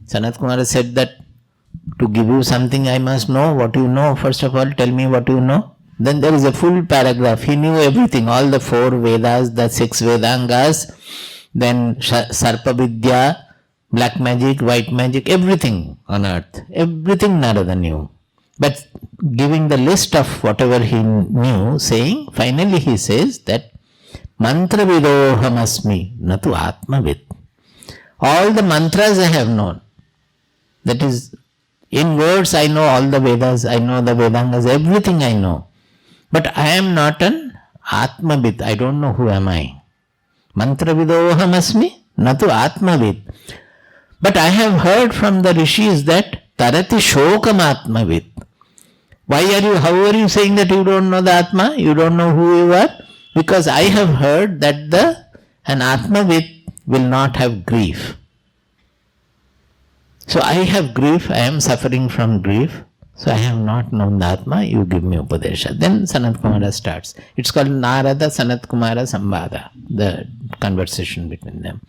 Sanat Kumara said that to give you something I must know what you know. First of all, tell me what you know. Then there is a full paragraph. He knew everything, all the 4 Vedas, the 6 Vedangas, then Sarpa Vidya, black magic, white magic, everything on earth. Everything Narada knew. But giving the list of whatever he knew, saying, finally he says that mantra vidohamasmi natu atmavid. All the mantras I have known. That is, in words I know all the Vedas, I know the Vedangas, everything I know. But I am not an atmavid. I don't know who am I. Mantra vidohamasmi natu atmavid. But I have heard from the rishis that tarati shokam atmavid. How are you saying that you don't know the Atma? You don't know who you are? Because I have heard that an Atmavid will not have grief. So I have grief, I am suffering from grief. So I have not known the Atma, you give me Upadesha. Then Sanat Kumara starts. It's called Narada Sanat Kumara Samvada, the conversation between them.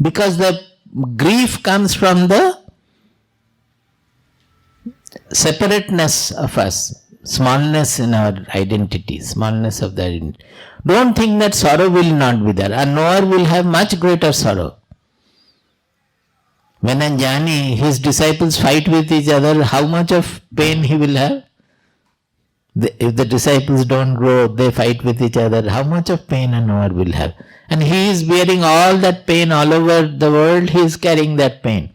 Because the grief comes from the separateness of us, smallness in our identity, smallness of the identity. Don't think that sorrow will not be there. A knower will have much greater sorrow. When a jnani, his disciples fight with each other, how much of pain he will have? If the disciples don't grow, they fight with each other, how much of pain a knower will have? And he is bearing all that pain all over the world, he is carrying that pain.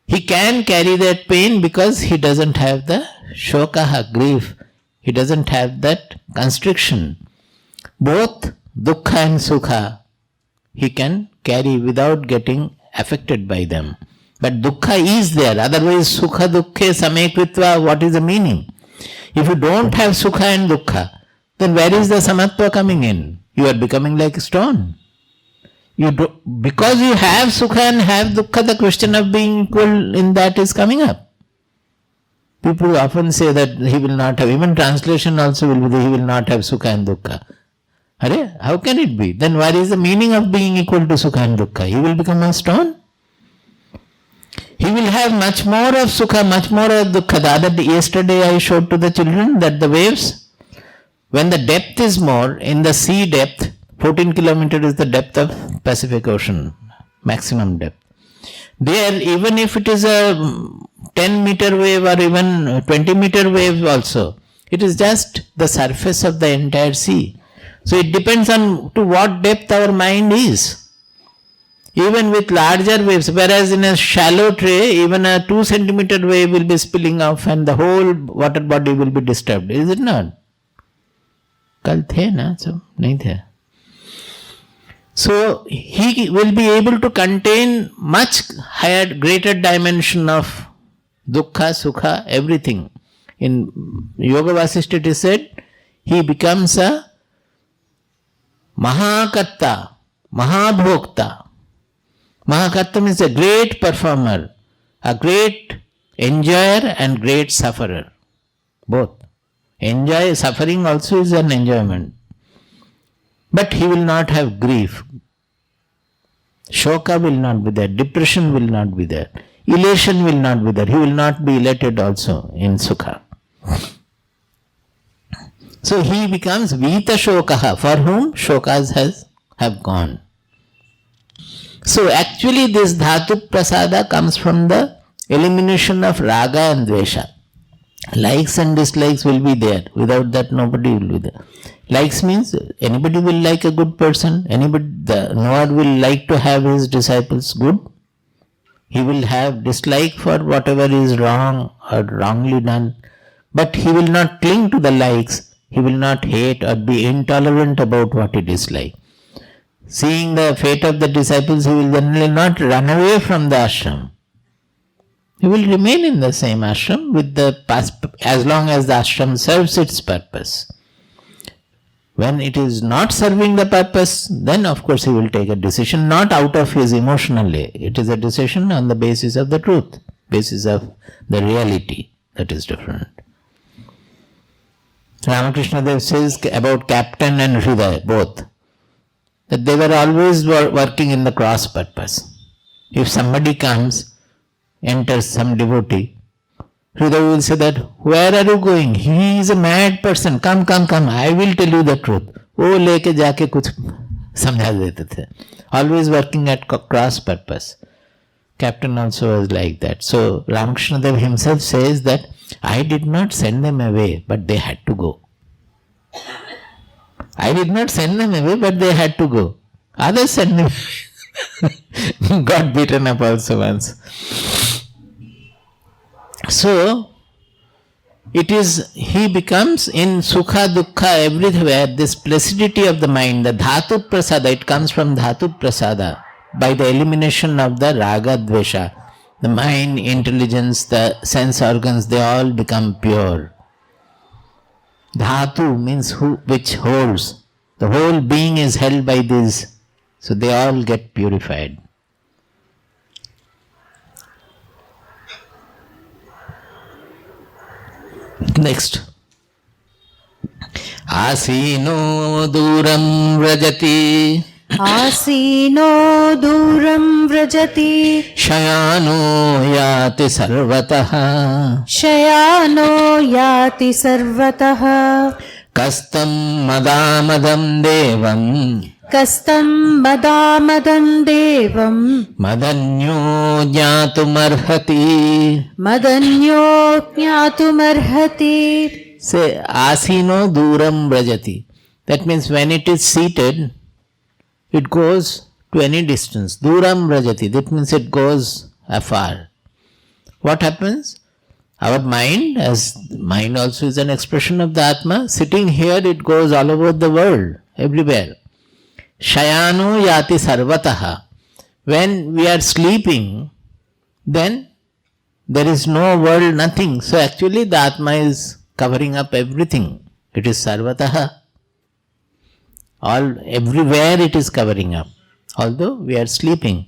He can carry that pain because he doesn't have the shokaha, grief. He doesn't have that constriction. Both dukkha and sukha he can carry without getting affected by them. But dukkha is there. Otherwise, sukha dukkhe samekritva, what is the meaning? If you don't have sukha and dukkha, then where is the samatva coming in? You are becoming like a stone. Because you have sukha and have dukkha, the question of being equal in that is coming up. People often say that he will not have, even translation also will be, he will not have sukha and dukkha. How can it be? Then what is the meaning of being equal to sukha and dukkha? He will become a stone. He will have much more of sukha, much more of dukkha. Yesterday I showed to the children that the waves, when the depth is more, in the sea depth, 14 kilometers is the depth of Pacific Ocean, maximum depth. There, even if it is a 10-meter wave or even 20-meter wave also, it is just the surface of the entire sea. So it depends on to what depth our mind is. Even with larger waves, whereas in a shallow tray, even a 2 centimeter wave will be spilling off and the whole water body will be disturbed. Is it not? Kal the na, so nahi the. So he will be able to contain much higher, greater dimension of dukkha, sukha, everything. In Yoga Vasishtha it is said, he becomes a Mahakatta, Mahabhokta. Mahakatta means a great performer, a great enjoyer and great sufferer. Both. Suffering also is an enjoyment. But he will not have grief. Shoka will not be there. Depression will not be there. Elation will not be there. He will not be elated also in sukha. So he becomes Vita Shokaha, for whom shokas have gone. So actually this Dhatu Prasada comes from the elimination of Raga and Dvesha. Likes and dislikes will be there. Without that nobody will be there. Likes means anybody will like a good person. The knower will like to have his disciples good. He will have dislike for whatever is wrong or wrongly done. But he will not cling to the likes. He will not hate or be intolerant about what he dislikes. Seeing the fate of the disciples, he will generally not run away from the ashram. He will remain in the same ashram as long as the ashram serves its purpose. When it is not serving the purpose, then of course he will take a decision not out of his emotional way. It is a decision on the basis of the truth, basis of the reality. That is different. Ramakrishna Dev says about Captain and Hridaya, both, that they were always working in the cross purpose. If somebody comes, enters, some devotee, Hridaya will say that, where are you going? He is a mad person. Come, come, come. I will tell you the truth. वो लेके जाके कुछ समझा देते थे. Always working at cross purpose. Captain also was like that. So Ramakrishna Dev himself says that I did not send them away, but they had to go. I did not send them away, but they had to go. Others sent them away. Got beaten up also once. So, he becomes in sukha, dukkha, everywhere, this placidity of the mind, the dhatu prasada, it comes from dhatu prasada, by the elimination of the raga dvesha. The mind, intelligence, the sense organs, they all become pure. Dhatu means which holds. The whole being is held by this. So they all get purified. Next. Asino duram vrajati.
Asino duram vrajati.
Shayano yati sarvataha.
Shayano yati sarvataha.
Kastam madamadam devam.
Kastam madamadam devam.
Madanyo jnatumarhati.
Madanyo jnatumarhati.
Say, asino duram vrajati. That means when it is seated, it goes to any distance. Duram vrajati. That means it goes afar. What happens? Our mind, as mind also is an expression of the Atma, sitting here it goes all over the world, everywhere. Shayano yati sarvataha. When we are sleeping, then there is no world, nothing. So actually the Atma is covering up everything. It is sarvataha. Everywhere it is covering up, although we are sleeping.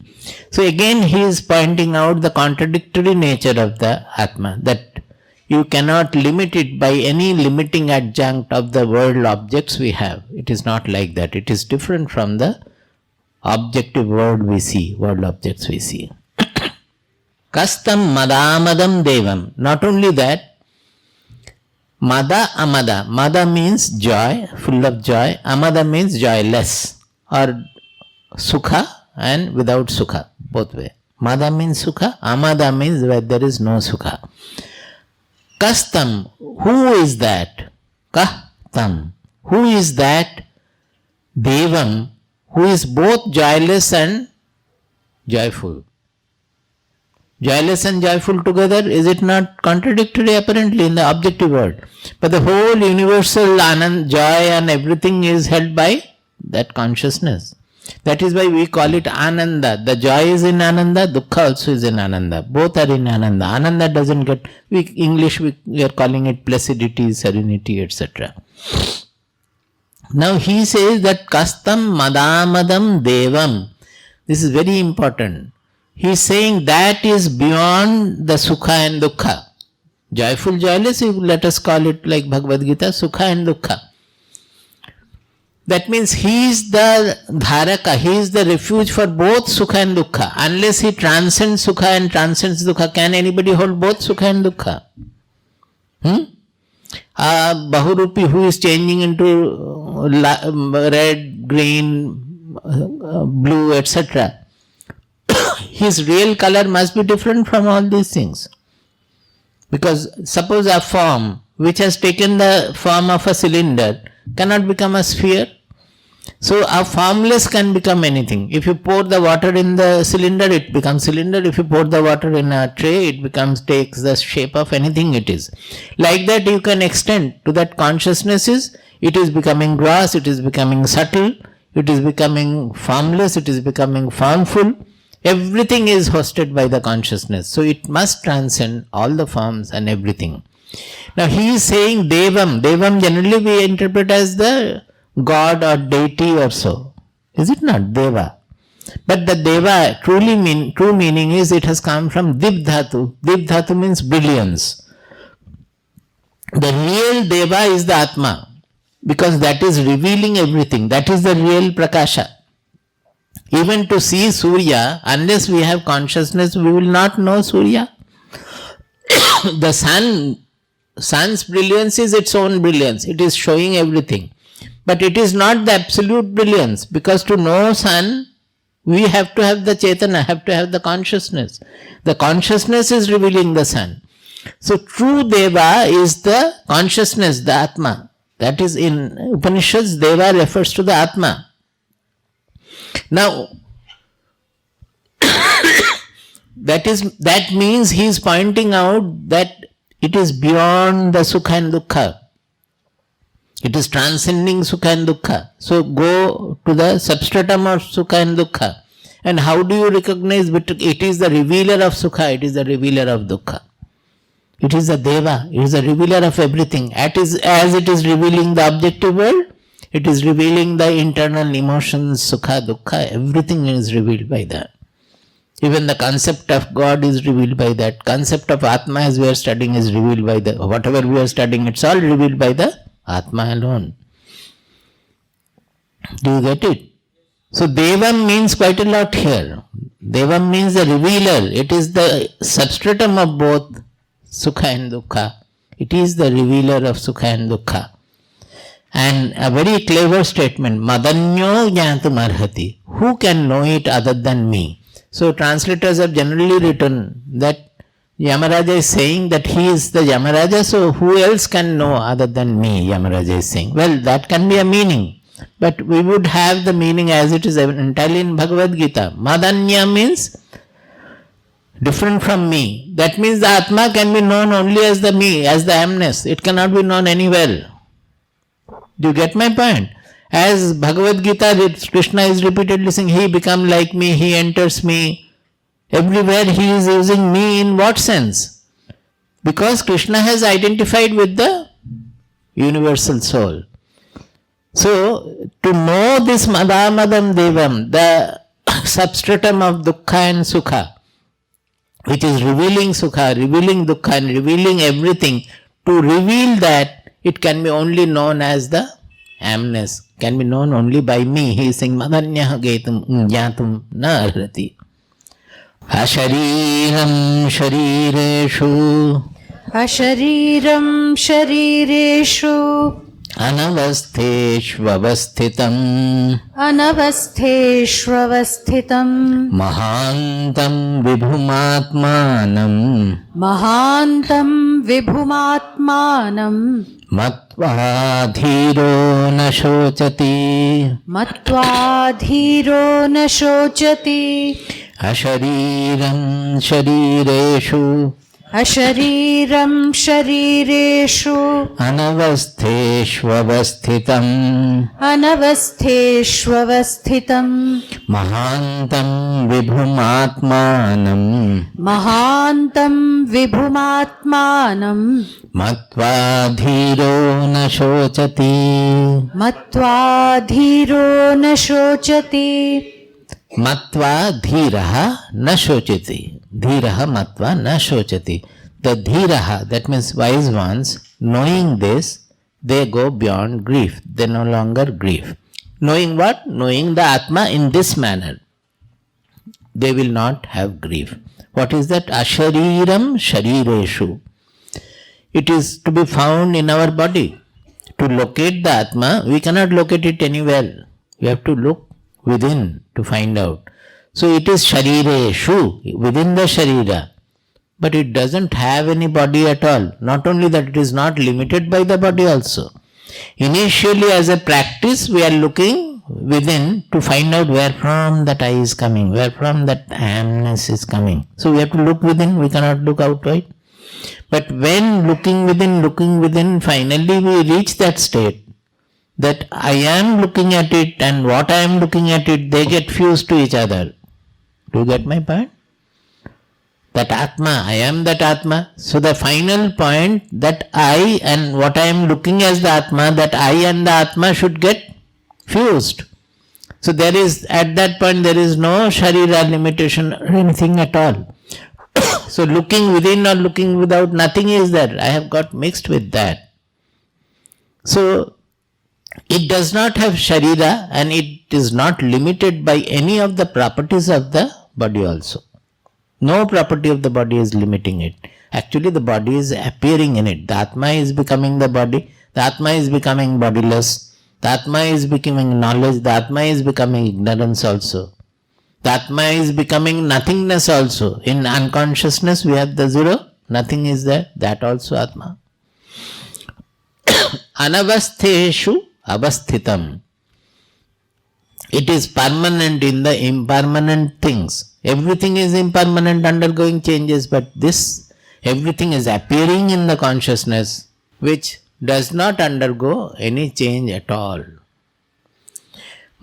So again he is pointing out the contradictory nature of the Atma, that you cannot limit it by any limiting adjunct of the world objects we have. It is not like that. It is different from the objective world we see, world objects we see. Kastam madamadam devam. Not only that, Mada amada. Mada means joy, full of joy. Amada means joyless, or sukha and without sukha, both way. Mada means sukha, amada means where there is no sukha. Kastam, who is that? Kahtam, who is that? Devam, who is both joyless and joyful. Joyless and joyful together, is it not contradictory apparently in the objective world? But the whole universal anand, joy and everything is held by that consciousness. That is why we call it ananda. The joy is in ananda, dukkha also is in ananda. Both are in ananda. Ananda doesn't get, English we are calling it placidity, serenity, etc. Now he says that kastam madamadam devam. This is very important. He is saying that is beyond the sukha and dukkha. Joyful, joyless, let us call it like Bhagavad Gita, sukha and dukkha. That means he is the dharaka, he is the refuge for both sukha and dukkha. Unless he transcends sukha and transcends dukkha, can anybody hold both sukha and dukkha? A Bahurupi who is changing into red, green, blue, etc. His real color must be different from all these things. Because suppose a form which has taken the form of a cylinder cannot become a sphere. So a formless can become anything. If you pour the water in the cylinder, it becomes cylinder. If you pour the water in a tray, it takes the shape of anything it is. Like that you can extend to that consciousnesses. It is becoming gross, it is becoming subtle, it is becoming formless, it is becoming formful. Everything is hosted by the consciousness. So it must transcend all the forms and everything. Now he is saying Devam. Devam generally we interpret as the God or deity or so. Is it not? Deva. But the Deva true meaning is it has come from Dib Dhatu. Dib Dhatu means brilliance. The real Deva is the Atma. Because that is revealing everything. That is the real Prakasha. Even to see Surya, unless we have consciousness, we will not know Surya. The sun's brilliance is its own brilliance. It is showing everything. But it is not the absolute brilliance, because to know sun, we have to have the Chetana, have to have the consciousness. The consciousness is revealing the sun. So true Deva is the consciousness, the Atma. That is in Upanishads, Deva refers to the Atma. Now, that means he is pointing out that it is beyond the Sukha and Dukkha. It is transcending Sukha and Dukkha. So go to the substratum of Sukha and Dukkha. And how do you recognize it is the revealer of Sukha, it is the revealer of Dukkha. It is the Deva, it is the revealer of everything. As it is revealing the objective world, it is revealing the internal emotions, Sukha, Dukkha, everything is revealed by that. Even the concept of God is revealed by that. Concept of Atma as we are studying is revealed by the, whatever we are studying, it's all revealed by the Atma alone. Do you get it? So Devam means quite a lot here. Devam means the revealer. It is the substratum of both Sukha and Dukkha. It is the revealer of Sukha and Dukkha. And a very clever statement, Madanyo Jnatum Arhati. Who can know it other than me? So translators have generally written that Yamaraja is saying that he is the Yamaraja, so who else can know other than me, Yamaraja is saying. Well, that can be a meaning, but we would have the meaning as it is entirely in Bhagavad Gita. Madanya means different from me. That means the Atma can be known only as the me, as the amness. It cannot be known anywhere. Do you get my point? As Bhagavad Gita, Krishna is repeatedly saying, he become like me, he enters me. Everywhere he is using me in what sense? Because Krishna has identified with the universal soul. So, to know this Madamadam Devam, the substratum of Dukkha and Sukha, which is revealing Sukha, revealing Dukkha and revealing everything, to reveal that, it can be only known as the amness, can be known only by me. He is saying, Madanyah Getum Jnatum Na Arhati. Ashariram Sharireshu
Ashariram Sharireshu
Anavastheshvavasthitam
Anavastheshvavasthitam
Mahantam Vibhumatmanam
Mahantam Vibhumatmanam
Matvadhiro na shochati
Matvadhiro na shochati
Ashariram Sharireshu
Ashariram Sharireshu
Anavastheshvavasthitam
Anavastheshvavasthitam
Mahantam Vibhumatmanam
Mahantam Vibhumatmanam
Matvadhiro na shochati
Matvadhiro na shochati
Matva dhiraha na shochati. Dhiraha matva na shochati. The dhiraha, that means wise ones, knowing this, they go beyond grief. They no longer grieve. Knowing what? Knowing the Atma in this manner. They will not have grief. What is that? Ashariram sharireshu. It is to be found in our body. To locate the Atma, we cannot locate it anywhere. We have to look within to find out. So it is sharireshu, within the sharira. But it doesn't have any body at all. Not only that, it is not limited by the body also. Initially as a practice, we are looking within to find out where from that I is coming, where from that amness is coming. So we have to look within, we cannot look outside. But when looking within, finally we reach that state that I am looking at it and what I am looking at it, they get fused to each other. Do you get my point? That Atma, I am that Atma. So the final point that I and what I am looking as the Atma, that I and the Atma should get fused. So there is, at that point there is no Sharira limitation or anything at all. So looking within or looking without, nothing is there. I have got mixed with that. So it does not have Sharira and it is not limited by any of the properties of the body also. No property of the body is limiting it. Actually the body is appearing in it. The Atma is becoming the body. The Atma is becoming bodiless. The Atma is becoming knowledge. The Atma is becoming ignorance also. The Atma is becoming nothingness also. In unconsciousness we have the zero. Nothing is there. That also Atma. Anavastheshu avasthitam. It is permanent in the impermanent things. Everything is impermanent, undergoing changes, but this, everything is appearing in the consciousness which does not undergo any change at all.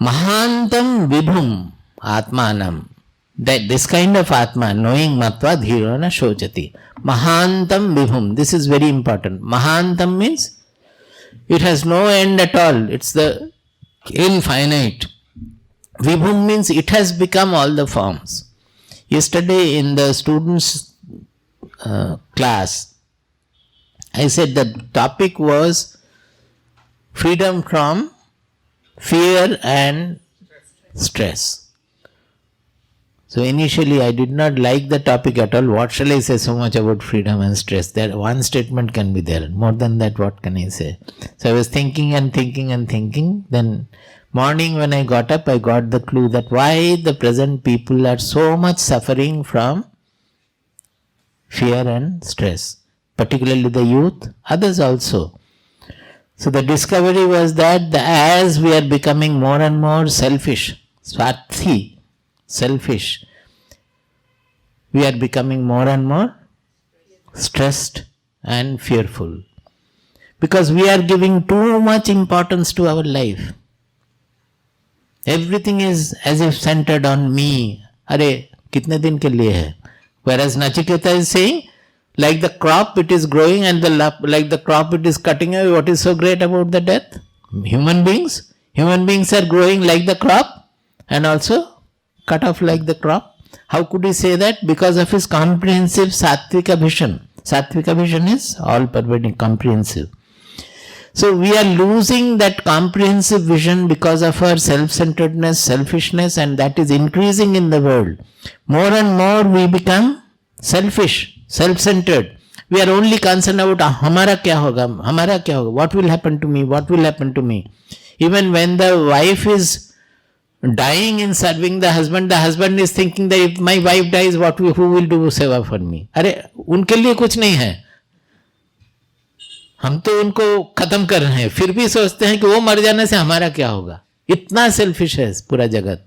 Mahantam vibhum atmanam. That this kind of Atma, knowing matva dhirana shochati. Mahantam vibhum. This is very important. Mahantam means it has no end at all. It's the infinite. Vibhum means it has become all the forms. Yesterday in the students' class, I said the topic was freedom from fear and stress. So initially I did not like the topic at all. What shall I say so much about freedom and stress? There one statement can be there. More than that, what can I say? So I was thinking and thinking and thinking. Then morning when I got up, I got the clue that why the present people are so much suffering from fear and stress. Particularly the youth, others also. So the discovery was that as we are becoming more and more selfish, swarthi, selfish, we are becoming more and more stressed and fearful. Because we are giving too much importance to our life. Everything is as if centered on me. Arey, kitne din ke liye hai? Whereas Nachiketa is saying, like the crop it is growing and like the crop it is cutting away. What is so great about the death? Human beings are growing like the crop and also cut off like the crop. How could he say that? Because of his comprehensive Sattvika vision. Sattvika vision is all pervading, comprehensive. So we are losing that comprehensive vision because of our self-centeredness, selfishness, and that is increasing in the world. More and more we become selfish, self-centered. We are only concerned about hamara kya hoga, what will happen to me, what will happen to me. Even when the wife is dying in serving the husband is thinking that if my wife dies, who will do seva for me? अरे उनके लिए कुछ नहीं है, हम तो उनको खत्म कर रहे हैं, फिर भी सोचते हैं कि वो मर जाने से हमारा क्या होगा. इतना सेल्फिश है पूरा जगत.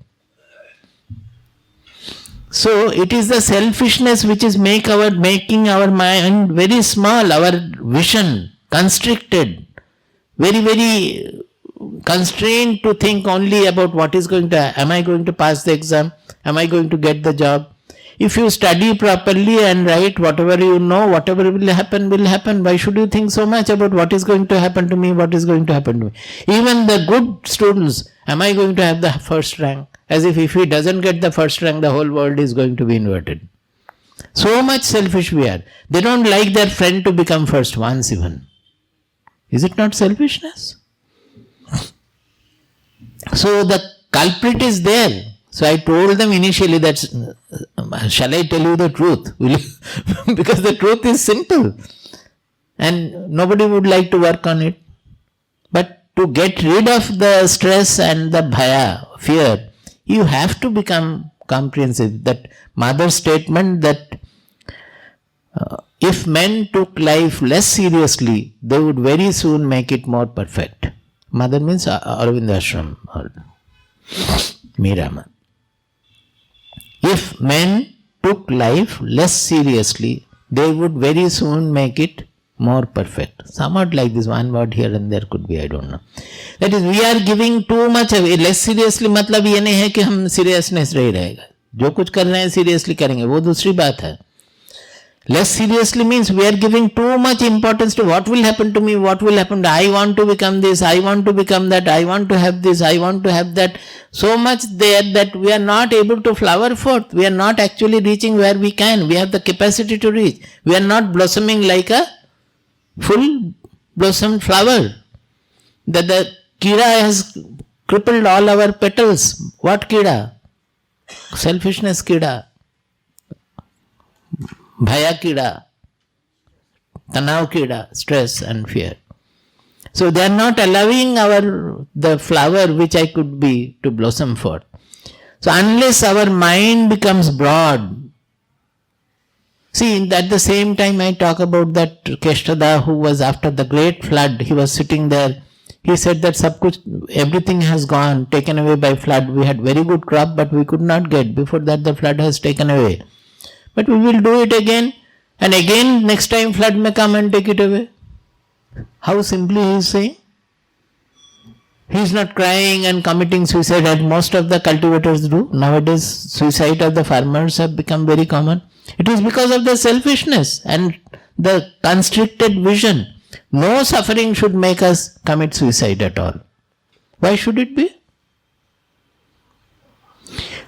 So it is the selfishness which is making our mind very small, our vision constricted, very, very constrained to think only about what is going to, am I going to pass the exam? Am I going to get the job? If you study properly and write whatever you know, whatever will happen, will happen. Why should you think so much about what is going to happen to me, what is going to happen to me? Even the good students, am I going to have the first rank? As if he doesn't get the first rank, the whole world is going to be inverted. So much selfish we are. They don't like their friend to become first once even. Is it not selfishness? So the culprit is there. So I told them initially that, shall I tell you the truth? Will you? Because the truth is simple. And nobody would like to work on it. But to get rid of the stress and the bhaya, fear, you have to become comprehensive. That mother's statement that if men took life less seriously, they would very soon make it more perfect. Mother means Aurobindo Ashram or Meera. If men took life less seriously, they would very soon make it more perfect. Somewhat like this, one word here and there could be, I don't know. That is, we are giving too much away. Less seriously मतलब ये नहीं है कि हम seriousness रही रहेगा. जो कुछ कर रहे हैं seriously करेंगे, वो दूसरी बात है. Less seriously means we are giving too much importance to what will happen to me, what will happen to, I want to become this, I want to become that, I want to have this, I want to have that. So much there that we are not able to flower forth. We are not actually reaching where we can. We have the capacity to reach. We are not blossoming like a full blossomed flower. That the kida has crippled all our petals. What kida? Selfishness kida. Bhaya kida. Tanav kida, stress and fear. So they are not allowing the flower which I could be to blossom forth. So unless our mind becomes broad, see, at the same time I talk about that Keshtada who was after the great flood, he was sitting there. He said that everything has gone, taken away by flood. We had very good crop, but we could not get. Before that the flood has taken away. But we will do it again, and again next time flood may come and take it away. How simply he is saying. He is not crying and committing suicide as most of the cultivators do. Nowadays suicide of the farmers have become very common. It is because of the selfishness and the constricted vision. No suffering should make us commit suicide at all. Why should it be?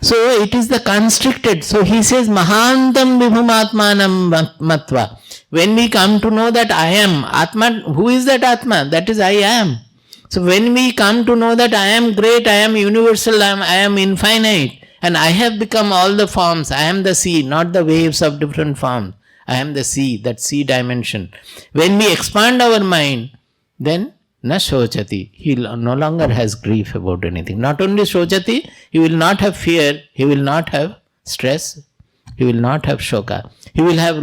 So it is the constricted. So he says, Mahantam vibhumatmanam matva. When we come to know that I am, Atma, who is that Atma? That is I am. So when we come to know that I am great, I am universal, I am infinite, and I have become all the forms, I am the sea, not the waves of different forms. I am the sea, that sea dimension. When we expand our mind, then na shochati, he no longer has grief about anything. Not only shochati, he will not have fear, he will not have stress, he will not have shoka. He will have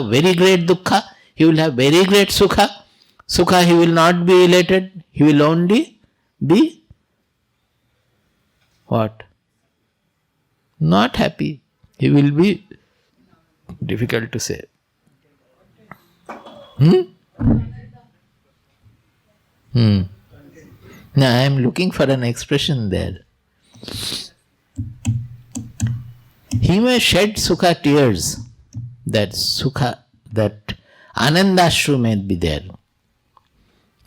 very great dukkha, he will have very great sukha. Sukha, he will not be elated, he will only be what? Not happy. He will be, difficult to say. Now I am looking for an expression there. He may shed sukha tears, that sukha, that anandashru may be there.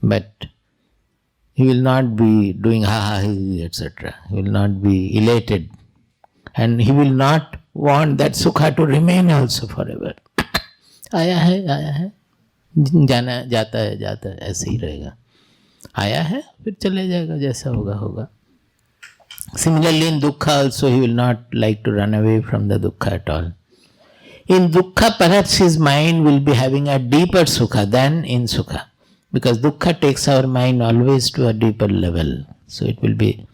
But he will not be doing ha ha, etc. He will not be elated. And he will not want that sukha to remain also forever. आया है, जाना जाता है, ऐसे ही रहेगा. आया है, फिर चले जाएगा, जैसा होगा. Similarly in dukkha also he will not like to run away from the dukkha at all. In dukkha perhaps his mind will be having a deeper sukha than in sukha. Because dukkha takes our mind always to a deeper level. So it will be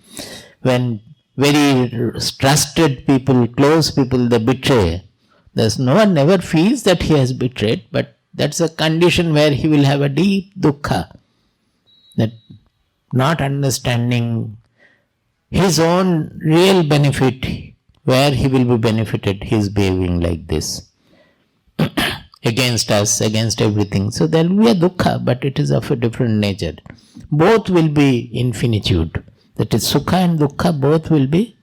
when very trusted people, close people, they betray. There's no one never feels that he has betrayed, but that's a condition where he will have a deep dukkha. That not understanding his own real benefit, where he will be benefited, he is behaving like this. Against us, against everything. So there will be a dukkha, but it is of a different nature. Both will be infinitude. That is sukha and dukkha, both will be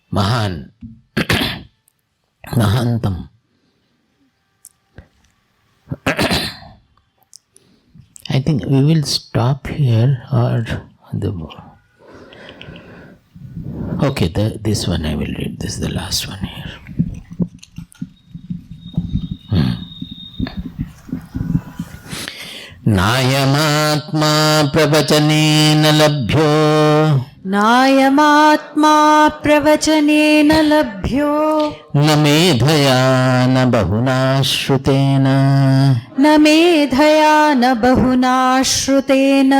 mahan. Mahantam. I think we will stop here or okay, this one I will read. This is the last one here. Nayamaatma pravachanena labhyo
नायमात्मा प्रवचनेन लभ्यो
न मेधया न बहुना श्रुतेन
न मेधया न बहुना श्रुतेन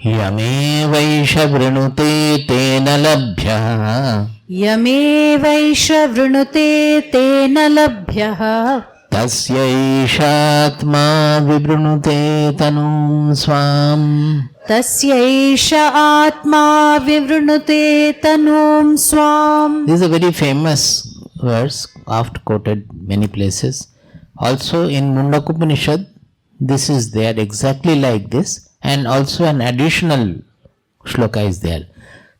यमेवैष वृणुते तेन लभ्यः
यमेवैष वृणुते तेन लभ्यः
तस्यैषात्मा विवृणुते तनुं स्वाम्
तस्यैष आत्मा विवृणुते तनुं स्वाम्.
This is a very famous verse, oft quoted many places. Also in Upanishad, this is there exactly like this, and also an additional shloka is there.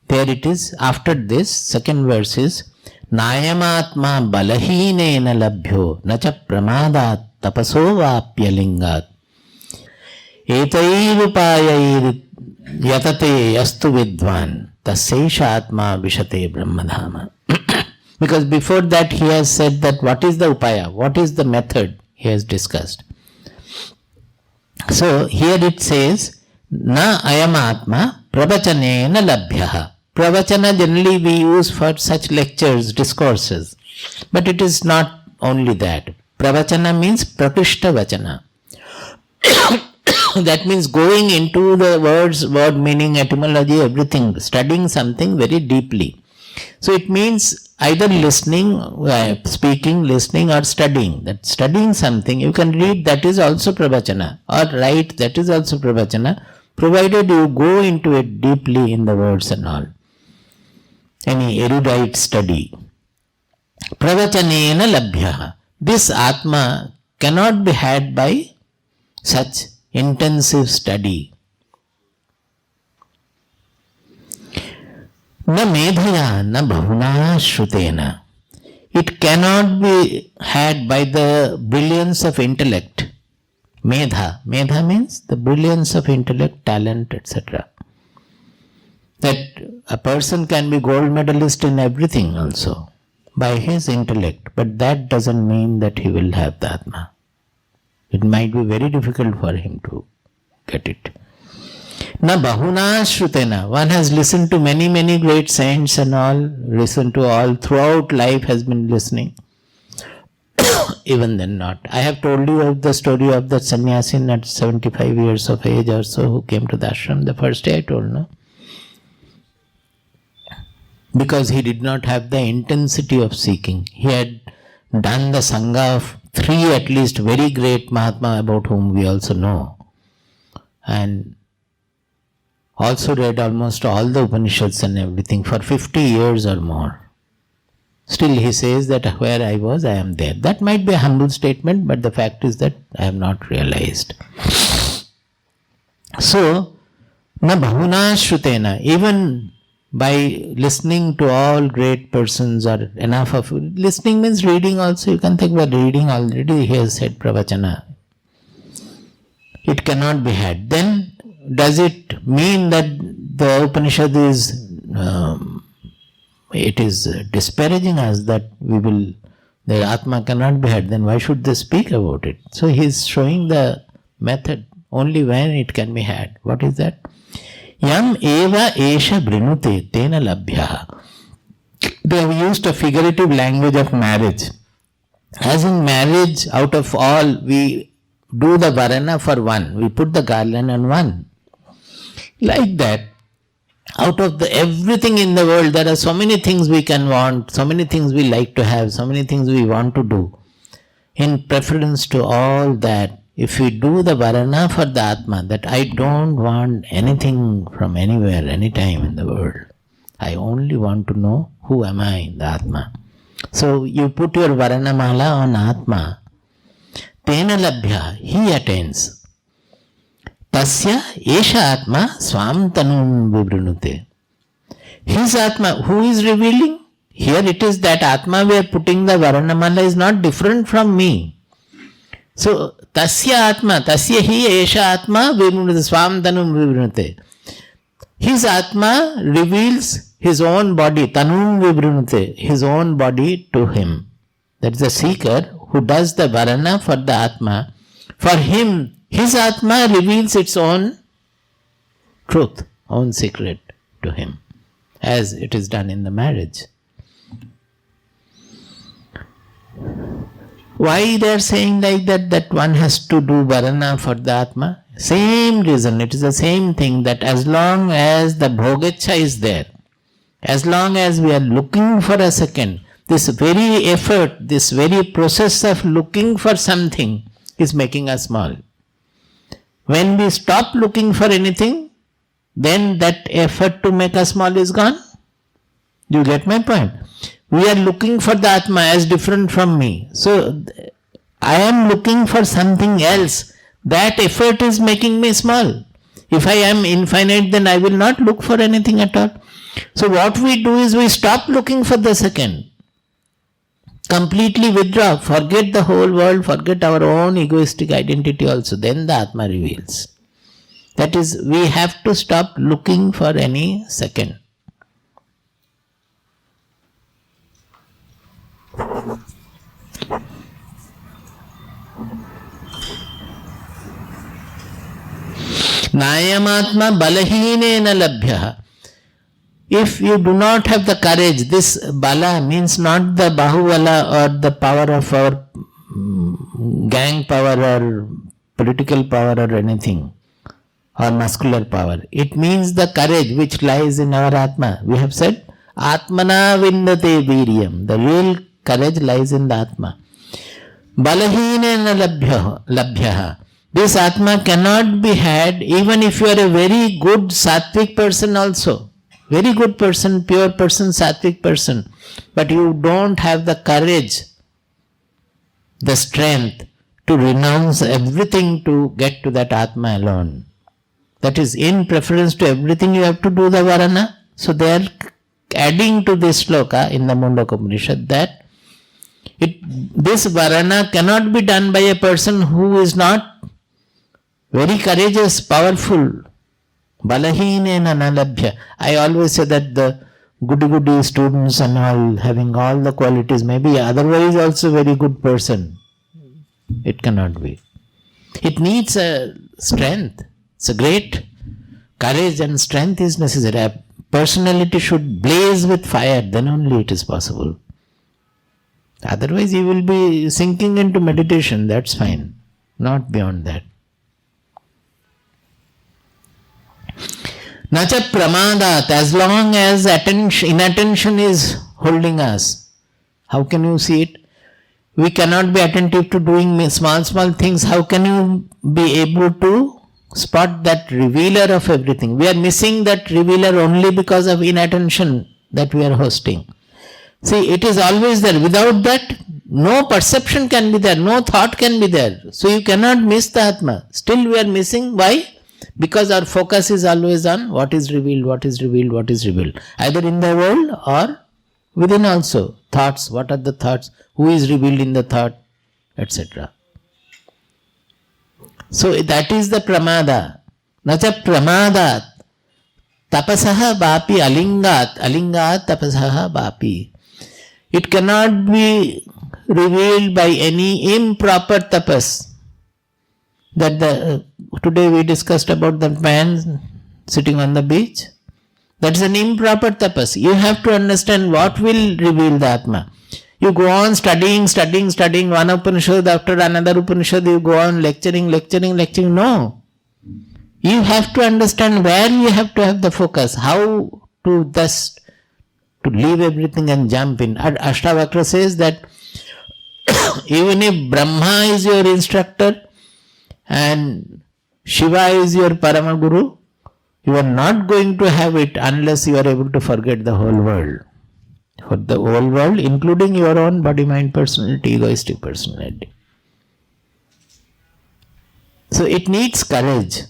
There it is, after this, second verse is Nayamatma balahinena labhyo nacha pramadat tapaso vapyalingat Etairupayai yatate yastu vidvan tasesha atma vishate brahmadhama. Because before that he has said that what is the upaya, what is the method he has discussed. So here it says, na ayam atma pravachanena labhyaha. Pravachana generally we use for such lectures, discourses. But it is not only that. Pravachana means prakishta vachana. That means going into the word meaning, etymology, everything, studying something very deeply. So it means either listening, speaking, listening, or studying. That studying something, you can read, that is also pravachana, or write, that is also pravachana, provided you go into it deeply in the words and all. Any erudite study. Pravachanena labhyaha. This Atma cannot be had by such intensive study. Na medhaya na bahuna shrutena. It cannot be had by the brilliance of intellect. Medha. Medha means the brilliance of intellect, talent, etc. That a person can be gold medalist in everything also by his intellect, but that doesn't mean that he will have the Atma. It might be very difficult for him to get it. Na bahuna shrutena. One has listened to many, many great saints and all, listened to all, throughout life has been listening. Even then not. I have told you of the story of that sannyasin at 75 years of age or so who came to the ashram. The first day I told, no? Because he did not have the intensity of seeking. He had done the sangha of 3 at least very great Mahatma about whom we also know. And also read almost all the Upanishads and everything for 50 years or more. Still he says that where I was, I am there. That might be a humble statement, but the fact is that I have not realized. So, na bahuna shrutena, even by listening to all great persons or enough of, listening means reading also, you can think about reading already, he has said pravachana. It cannot be had. Then does it mean that the Upanishad is, it is disparaging us that the Atma cannot be had? Then why should they speak about it? So he is showing the method only when it can be had. What is that? Yam eva esha brinute tena labhyaha. They have used a figurative language of marriage. As in marriage, out of all, we do the varana for one. We put the garland on one. Like that, out of everything in the world, there are so many things we can want, so many things we like to have, so many things we want to do. In preference to all that, if we do the varana for the Atma, that I don't want anything from anywhere, anytime in the world. I only want to know who am I, the Atma. So you put your varana mala on Atma. Tena labhya, he attains. Tasya esha Atma swam tanum vibrinute. His Atma, who is revealing? Here it is that Atma we are putting the Varanamala is not different from me. So, tasya Atma, tasya hi esha Atma vibrinute, swam tanum vibrinute. His Atma reveals his own body, tanum vibrinute, his own body to him. That is the seeker who does the Varana for the Atma. For him, his Atma reveals its own truth, own secret to him, as it is done in the marriage. Why they are saying like that, that one has to do Varana for the Atma? Same reason, it is the same thing, that as long as the Bhogecha is there, as long as we are looking for a second, this very effort, this very process of looking for something is making us small. When we stop looking for anything, then that effort to make us small is gone. You get my point? We are looking for the Atma as different from me. So, I am looking for something else. That effort is making me small. If I am infinite, then I will not look for anything at all. So, what we do is we stop looking for the second. Completely withdraw, forget the whole world, forget our own egoistic identity also, then the Atma reveals. That is, we have to stop looking for any second. Nayamatma balahine labhyaha. If you do not have the courage, this bala means not the bahubala or the power of our gang power or political power or anything, or muscular power. It means the courage which lies in our Atma. We have said, Atmana vindate viryam. The real courage lies in the Atma. Balahinena labhyaha. This Atma cannot be had even if you are a very good sattvic person also. Very good person, pure person, sattvic person. But you don't have the courage, the strength to renounce everything to get to that Atma alone. That is, in preference to everything you have to do the Varana. So they are adding to this sloka in the Mundaka Upanishad that this Varana cannot be done by a person who is not very courageous, powerful. Balahinena nalabhya. I always say that the goody students and all, having all the qualities, maybe otherwise also very good person. It cannot be. It needs a strength. It's a great courage and strength is necessary. A personality should blaze with fire, then only it is possible. Otherwise you will be sinking into meditation, that's fine. Not beyond that. Nacha pramadat, as long as inattention is holding us, how can you see it? We cannot be attentive to doing small things. How can you be able to spot that revealer of everything? We are missing that revealer only because of inattention that we are hosting. See, it is always there. Without that, no perception can be there, no thought can be there. So you cannot miss the Atma. Still we are missing. Why? Because our focus is always on what is revealed, what is revealed, what is revealed. Either in the world or within also. Thoughts, what are the thoughts? Who is revealed in the thought? Etc. So that is the pramada. Nacha pramadat. Tapasaha bapi alingat tapasaha bapi. It cannot be revealed by any improper tapas. That today we discussed about the man sitting on the beach. That's an improper tapas. You have to understand what will reveal the Atma. You go on studying one Upanishad after another Upanishad. You go on lecturing. No. You have to understand where you have to have the focus. How to thus to leave everything and jump in. Ashtavakra says that even if Brahma is your instructor and Shiva is your Paramaguru, you are not going to have it unless you are able to forget the whole world. For the whole world, including your own body, mind, personality, egoistic personality. So it needs courage.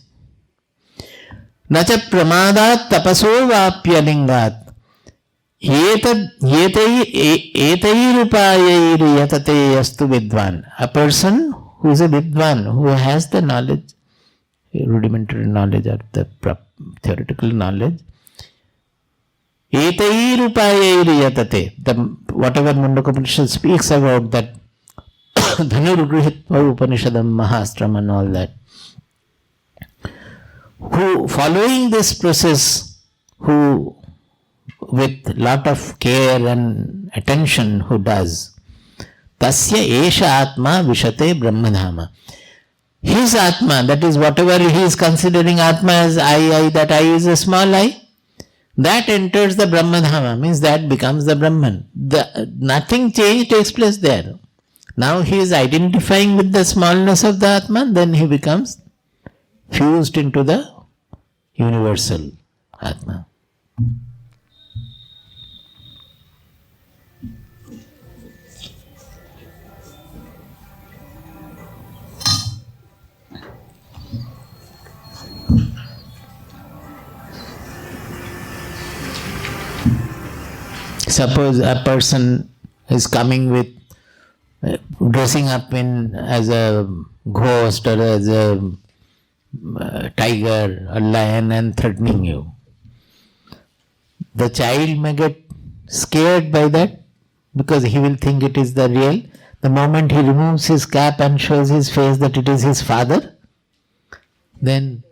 Nacha pramadat tapaso vapyalingat. Etayir yatate yastu vidvan. A person who is a vidvan, who has the knowledge, rudimentary knowledge or the theoretical knowledge, etayir yatate. Whatever Mundaka Upanishad speaks about that Dhanurgruhitva Upanishadam Mahastram and all that, who following this process, who with lot of care and attention who does, tasya esha atma vishate brahmadhama. His atma, that is whatever he is considering atma as I, that I is a small I, that enters the brahmadhama, means that becomes the Brahman. Nothing change takes place there. Now he is identifying with the smallness of the atma, then he becomes fused into the universal atma. Suppose a person is coming with dressing up as a ghost or as a tiger or lion and threatening you. The child may get scared by that because he will think it is the real. The moment he removes his cap and shows his face that it is his father, then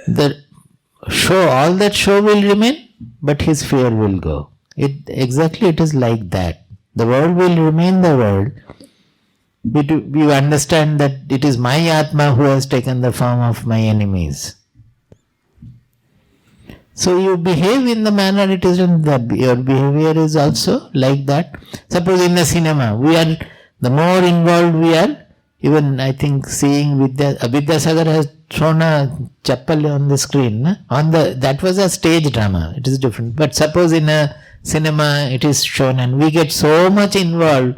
all that show will remain, but his fear will go. It is like that. The world will remain the world, we understand that it is my Atma who has taken the form of my enemies. So you behave in the manner it is in that. Your behavior is also like that. Suppose in the cinema, the more involved we are, even I think seeing Vidyasagar has thrown a chappal on the screen. That was a stage drama. It is different. But suppose in a cinema it is shown and we get so much involved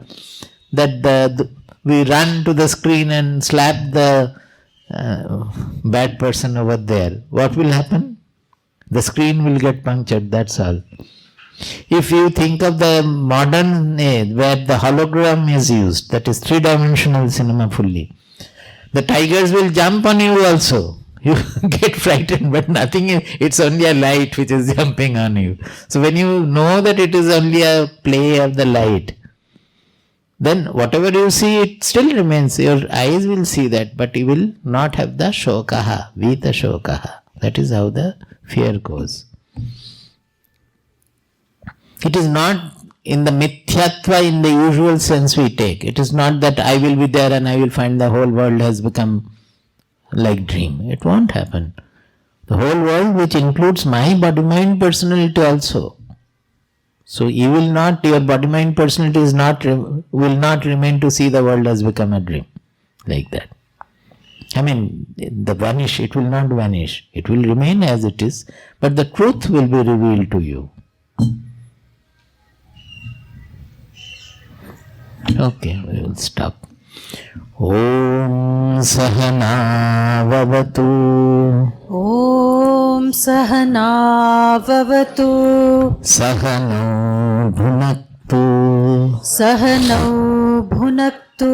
that we run to the screen and slap the bad person over there. What will happen? The screen will get punctured, that's all. If you think of the modern age where the hologram is used, that is three-dimensional cinema fully, the tigers will jump on you also. You get frightened, but nothing, it's only a light which is jumping on you. So when you know that it is only a play of the light, then whatever you see, it still remains. Your eyes will see that, but you will not have the shokaha, vita shokaha. That is how the fear goes. It is not in the mithyatva in the usual sense we take. It is not that I will be there and I will find the whole world has become like dream. It won't happen. The whole world, which includes my body, mind, personality also. So you will not, your body, mind, personality will not remain to see the world has become a dream. Like that. I mean, it will not vanish. It will remain as it is, but the truth will be revealed to you. Okay, we will stop. Om Sahana Vavatu.
Om Sahana Vavatu.
Sahano Bhunaktu.
Sahano Bhunaktu.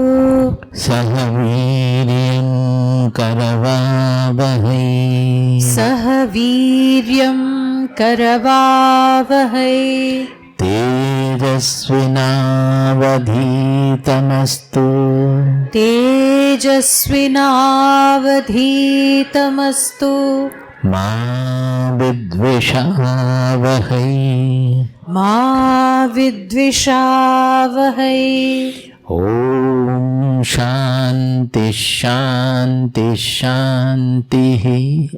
Sahaviryam Karavavahai.
Sahaviryam Karavavahai.
Tejasvinavadhitamastu.
Tejasvinavadhitamastu.
Ma vidvishavahai.
Ma vidvishavahai.
Om Shanti Shanti Shanti.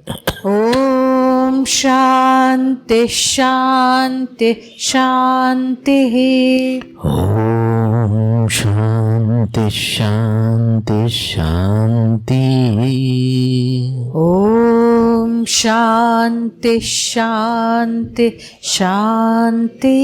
Om Shanti Shanti Shanti.
Om Shanti Shanti Shanti.
Om Shanti Shanti Shanti.